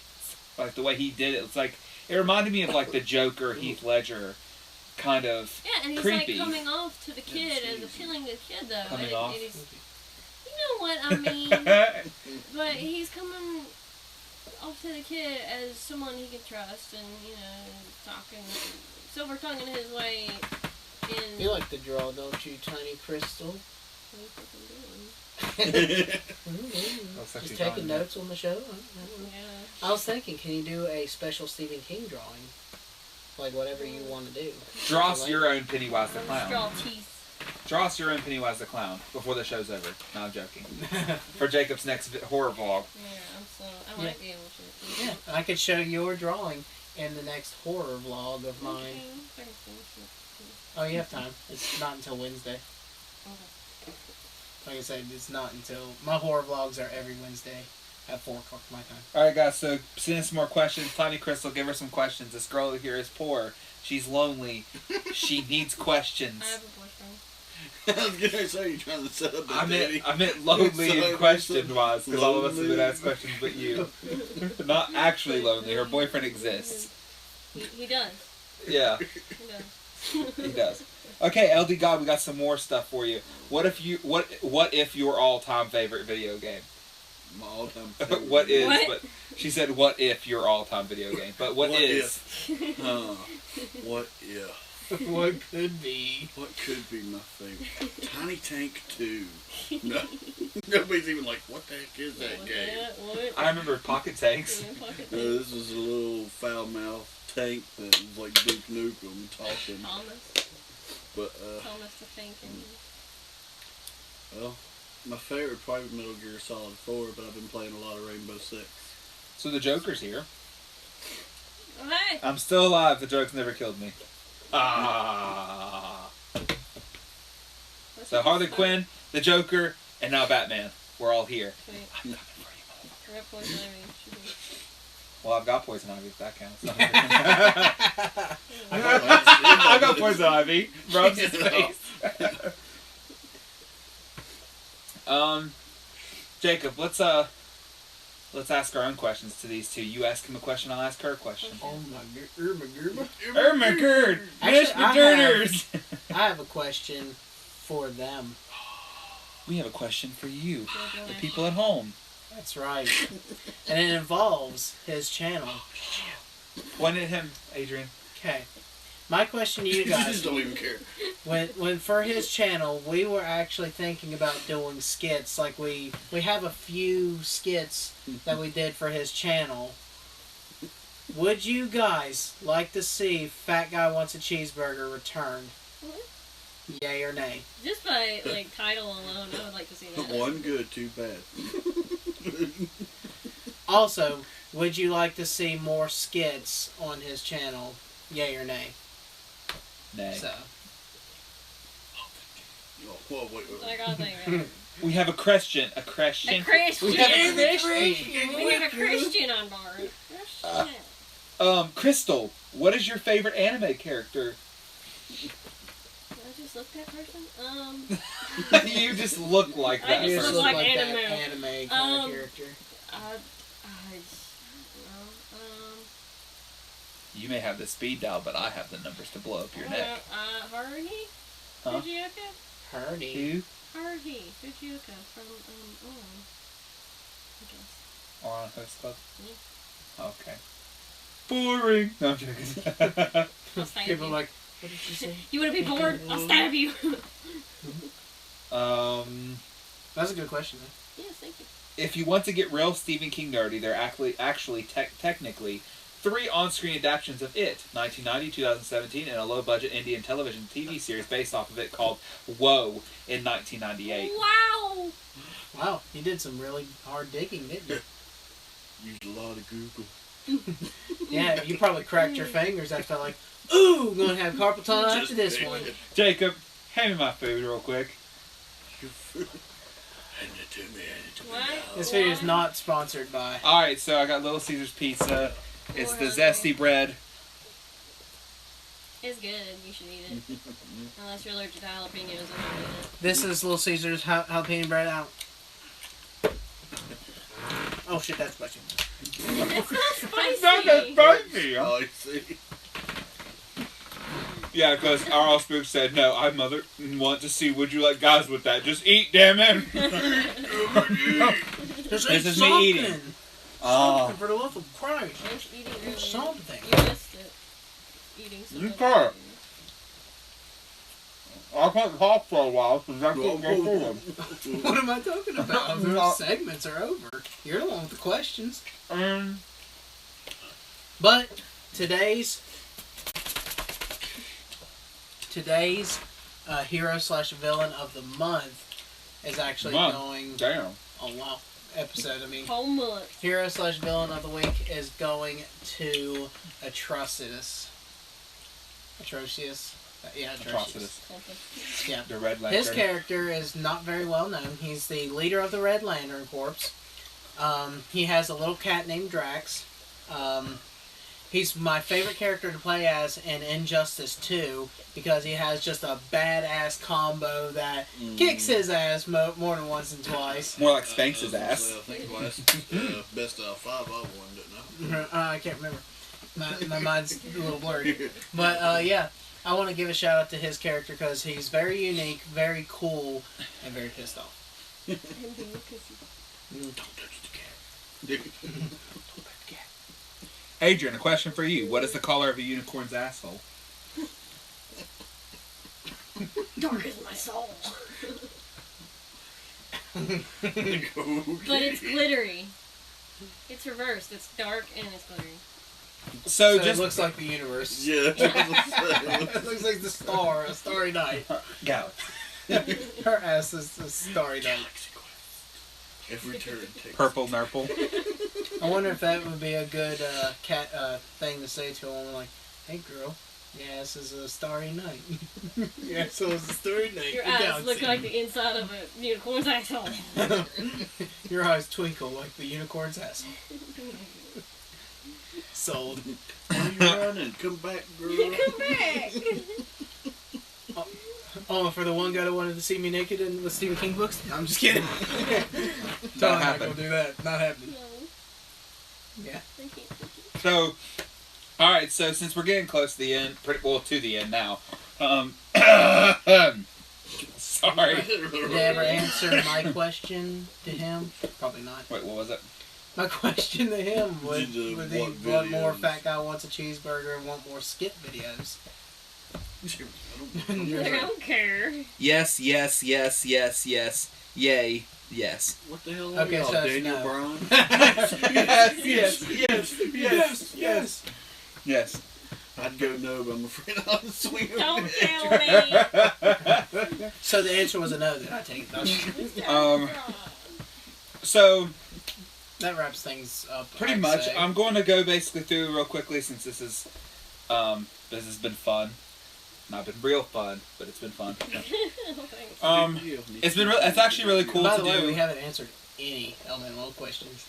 Like the way he did it, it's like it reminded me of like the Joker Heath Ledger kind of Yeah, and he's creepy. like coming off to the kid as appealing to the kid though. Coming and off. And he's, you know what I mean? But he's coming off to the kid as someone he can trust and, talking silver tonguing his way in. You like to draw, don't you, Tiny Crystal? What are you fucking doing? Looks like Just she's taking drawing notes on the show. Yeah. I was thinking, can you do a special Stephen King drawing? Like whatever you want to do. Draw us your own Pennywise the I'm just draw Clown. teeth. Draw us your own Pennywise the Clown before the show's over. No, I'm joking. For Jacob's next horror vlog. Yeah, I might be able to. Yeah, I could show your drawing in the next horror vlog of mine. Okay. Oh, you have time. It's not until Wednesday. Okay. Like I said, it's not until... My horror vlogs are every Wednesday at 4 o'clock my time. Alright guys, so send us some more questions. Tiny Crystal, give her some questions. This girl here is poor. She's lonely. She needs questions. I have a boyfriend. I was gonna say you're trying to set up a daddy. I meant lonely So- and question wise, because all of us would Lonely. ask questions but you. Not actually lonely. Her boyfriend exists. He does. Yeah, He does. he does. Okay, LD God, we got some more stuff for you. What if your all-time favorite video game? My all-time favorite. What is? What? But she said, "What if your all-time video game?" But what is? What if? What could be? What could be my favorite? Tiny Tank 2. No. Nobody's even like, what the heck is that What game? What? I remember Pocket Tanks. Yeah, pocket This is a little foul-mouthed tank that was like Duke Nukem talking. Thomas. But, Thomas the Tank. well, My favorite probably Metal Gear Solid 4, but I've been playing a lot of Rainbow Six. So the Joker's here. Oh, hey. I'm still alive. The joke's never killed me. Ah. What's So your Harley first Quinn, the Joker, and now Batman. We're all here. Sweet. I'm coming for you, motherfucker. We're at Poison Ivy. Should be. Well, I've got Poison Ivy, if that counts. I I've got Poison Ivy. Rubs his face. Jacob, let's ask our own questions to these two. You ask him a question, I'll ask her a question. Oh my Oh my god! Actually, Miss Returners! I have a question for them. We have a question for you, Go, the Ash. people at home. That's right. And it involves his channel. Point at him, Adrian. Okay. My question to you You just guys, don't even care. when for his channel, we were actually thinking about doing skits. Like we have a few skits that we did for his channel. Would you guys like to see Fat Guy Wants a Cheeseburger returned? Yay or nay? Just by like title alone, I would like to see that. One good, two bad. Also, would you like to see more skits on his channel? Yay or nay? Nay. So, Oh, whoa, wait. I gotta think. Right? We have a question. A question. A Christian. we have a Christian. We have a Christian on board. Christian. Crystal, what is your favorite anime character? Did I just look that person? You just look like I that You just just person. look like like that anime. anime kind of character. You may have the speed dial, but I have the numbers to blow up your neck. Haruhi? Huh? Fujioka? Hardy. Who? Haruhi Fujioka from, Oran. I guess. Or on Host Club? Yeah. Okay. Boring. No, I'm joking. I'll stab People you. are like, what did you say? You wanna be bored? I'll stab you. That's a good question, though. Yes, thank you. If you want to get real Stephen King nerdy, there are actually technically 3 on-screen adaptations of It, 1990, 2017, and a low-budget Indian television TV series based off of it called Whoa in 1998. Wow! Wow, you did some really hard digging, didn't you? Used a lot of Google. Yeah, you probably cracked your fingers after like, ooh, I'm gonna have carpal tunnel after this one. Jacob, hand me my food real quick. Hand it to me, hand it to me. What? now. This video is not sponsored by. Alright, so I got Little Caesars pizza. It's the zesty bread. It's good. You should eat it. Unless you're allergic to jalapenos, and don't eat it. This is Little Caesars jalapeno bread out. Oh shit, that's spicy. It's It's not not that spicy. spicy. Oh, I see. Yeah, because our spook said, no, I mother want to see, would you like guys with that? Just eat, damn it. Just This eat is me something. eating. Oh. Something for the love of Christ. French eating earlier. Something. You missed it. Eating You something. can't. I can't talk for a while, because I can't go through them. What am I talking about? Those segments are over. You're the one with the questions. But today's hero/villain of the month is actually going. Damn. Oh wow, episode. I mean, Whole month. hero/villain of the week is going to Atrocitus. Yeah, Atrocitus. Something. Yeah. The Red Lantern. His character is not very well known. He's the leader of the Red Lantern Corps. He has a little cat named Drax. He's my favorite character to play as in Injustice 2 because he has just a badass combo that kicks his ass more than once and twice. More like spanks his ass. I think last best out of 5 I won, didn't I? I can't remember. My mind's a little blurry. But yeah, I want to give a shout out to his character because he's very unique, very cool, and very pissed off. Don't touch the cat. Adrian, a question for you. What is the color of a unicorn's asshole? Dark as my soul. Okay. But it's glittery. It's reversed. It's dark and it's glittery. So it just looks like the universe. Yeah. It looks like the star, a starry night. go. Her ass is a starry night. Galaxy Every turn takes Purple Nurple. I wonder if that would be a good cat thing to say to him, like, "Hey, girl, yes, it's a starry night. Yes, so it's a starry night. Your The eyes galaxy." look like the inside of a unicorn's asshole. Your eyes twinkle like the unicorn's asshole. Sold. Where are you running? Come back, girl. Come back. Oh, for the one guy that wanted to see me naked in the Stephen King books? No, I'm just kidding. Totally not happened. gonna do that. Not happening. No, Yeah. I can't. So, all right. So since we're getting close to the end, to the end now. Sorry. Did they ever answer my question to him? Probably not. Wait, what was it? My question to him was, Did, would he what want more videos? fat guy wants a cheeseburger and want more skit videos? I don't care. Yes, yes, yes, yes, yes. Yay, yes. What the hell are Okay, y'all, so it's Daniel no. Bryan? Yes. Yes. I'd go no, but I'm afraid I'll swing over Don't there. tell me. So the answer was a no, then I take it. So That wraps things up. pretty I'd much, say. I'm going to go basically through real quickly since this has been fun. Not been real fun, but it's been fun. Thanks. It's been it's actually really cool By to the way, do. we haven't answered any elemental questions.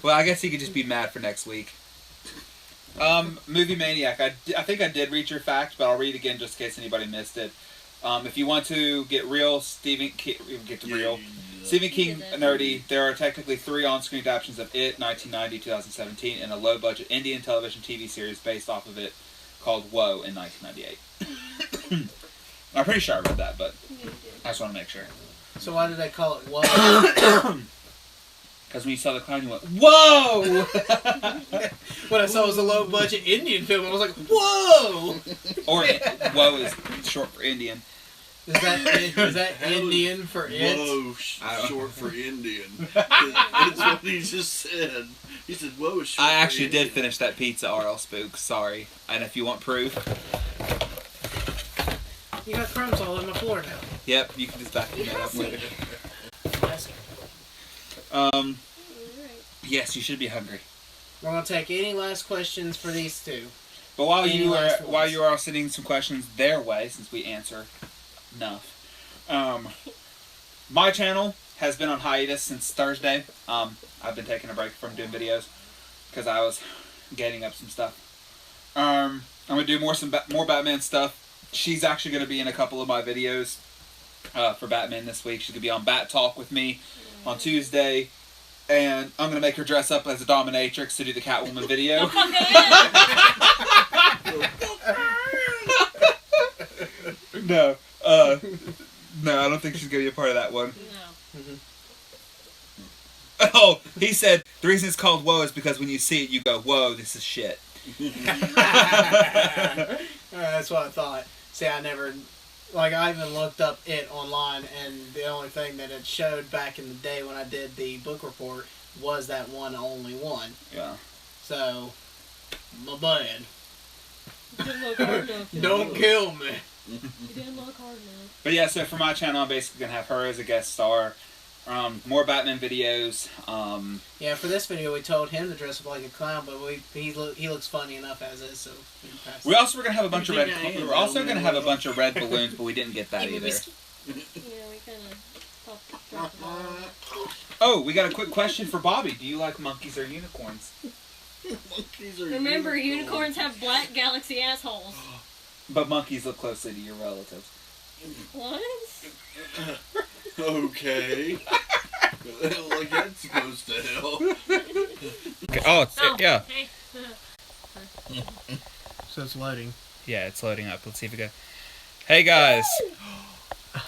Well, I guess you could just be mad for next week. Movie Maniac. I think I did read your fact, but I'll read it again just in case anybody missed it. If you want to get real, Stephen King nerdy, there are technically 3 on-screen adaptations of It, 1990, 2017, and a low-budget Indian television TV series based off of it called Woe in 1998. I'm pretty sure I read that, but I just want to make sure. So why did they call it Whoa? Because when you saw the clown, you went, "Whoa!" When I saw it was a low budget Indian film, I was like, whoa! Or Woe is short for Indian. Is that Indian for it? Whoa, I don't- short for Indian. That's what he just said. He said, whoa, is short I for actually did Indian. finish that pizza, R.L. Spook. Sorry. And if you want proof, You got crumbs all on the floor now. yep, you can just back me that up later. Yes. Alright. Yes, you should be hungry. We're gonna take any last questions for these two. But while Any you last are ones? all sending some questions their way, since we answer enough, my channel has been on hiatus since Thursday. I've been taking a break from doing videos because I was getting up some stuff. I'm gonna do more Batman stuff. She's actually gonna be in a couple of my videos for Batman this week. She's gonna be on Bat Talk with me on Tuesday. And I'm going to make her dress up as a dominatrix to do the Catwoman video. Don't fuck it No. No, I don't think she's going to be a part of that one. No. Oh, he said the reason it's called Whoa is because when you see it, you go, whoa, this is shit. That's what I thought. See, I even looked up it online, and the only thing that it showed back in the day when I did the book report was that only one. Yeah. So, my bad. Didn't look hard enough. Don't kill me. You didn't look hard enough. But yeah, so for my channel, I'm basically going to have her as a guest star. More Batman videos. Yeah, for this video, we told him to dress up like a clown, but he looks funny enough as is, so we passed. We also were going to have a bunch of red. You think I am? We were also going to have a bunch of red balloons, but we didn't get that either. Yeah, we kind of dropped the ball. Oh, we got a quick question for Bobby. Do you like monkeys or unicorns? Monkeys are Remember, unicorns have black galaxy assholes. But monkeys look closely to your relatives. What? Okay. Like that's supposed to help. Okay. Oh, yeah. Hey. So it's loading. Yeah, it's loading up. Let's see if we go. Hey guys.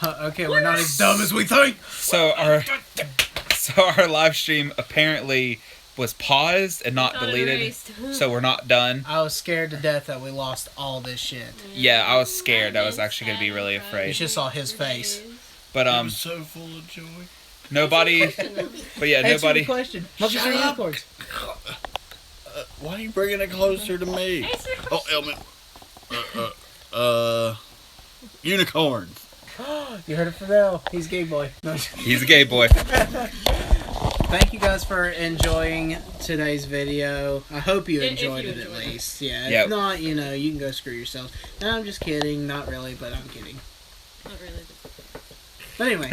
Okay, we're not as dumb as we think. So our live stream apparently was paused and not deleted. Erased. So we're not done. I was scared to death that we lost all this shit. Yeah, I was scared. I was actually gonna be really You afraid. just saw his face. But I'm so full of joy. nobody. But yeah, Answer nobody. the question. Monkeys Shut or up. unicorns? Why are you bringing it closer to me? Answer the Oh, Elman. Unicorn. You heard it from now. He's gay boy. No. He's a gay boy. Thank you guys for enjoying today's video. I hope you If enjoyed you it at enjoyed it. least. Yeah. Yep. If not, you know, you can go screw yourselves. No, I'm just kidding. Not really, but I'm kidding. Not really. But anyway,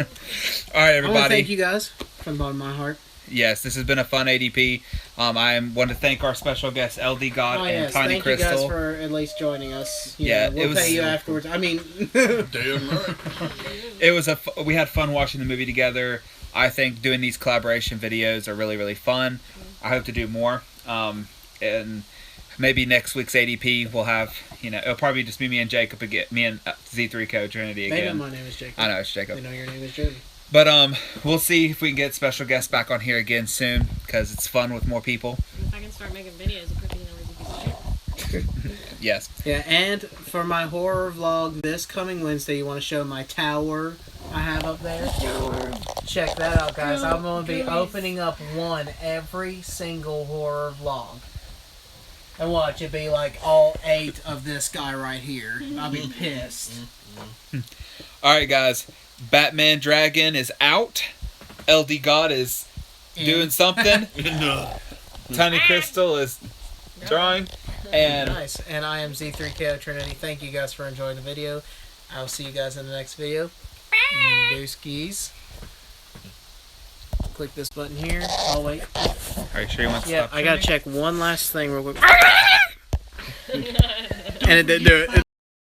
All right, I want to everybody. thank you guys from the bottom of my heart. Yes, this has been a fun ADP. I want to thank our special guests, LD God Oh and yes, Tiny thank Crystal. you guys for at least joining us. Yeah, We'll it was- pay you afterwards. I mean, Damn right. It was we had fun watching the movie together. I think doing these collaboration videos are really, really fun. I hope to do more. And maybe next week's ADP we'll have, it'll probably just be me and Jacob again, me and Z3 Co Trinity maybe again. my name is Jacob. I know it's Jacob. I know your name is Jeremy. But we'll see if we can get special guests back on here again soon because it's fun with more people. And if I can start making videos of cooking and everything. Yes. Yeah, and for my horror vlog this coming Wednesday, you want to show my tower I have up there? Check that out, guys. I'm going to be opening up one every single horror vlog. And watch, it be like all 8 of this guy right here. I'll be pissed. All right, guys. Batman Dragon is out. LD God is doing something. Tiny Crystal is drawing. And Nice. And I am Z3KO Trinity. Thank you guys for enjoying the video. I'll see you guys in the next video. Dooskies. Click this button here. Oh, wait. are you sure you want to Yeah, stop? I gotta filming? check one last thing real quick. And it didn't do it.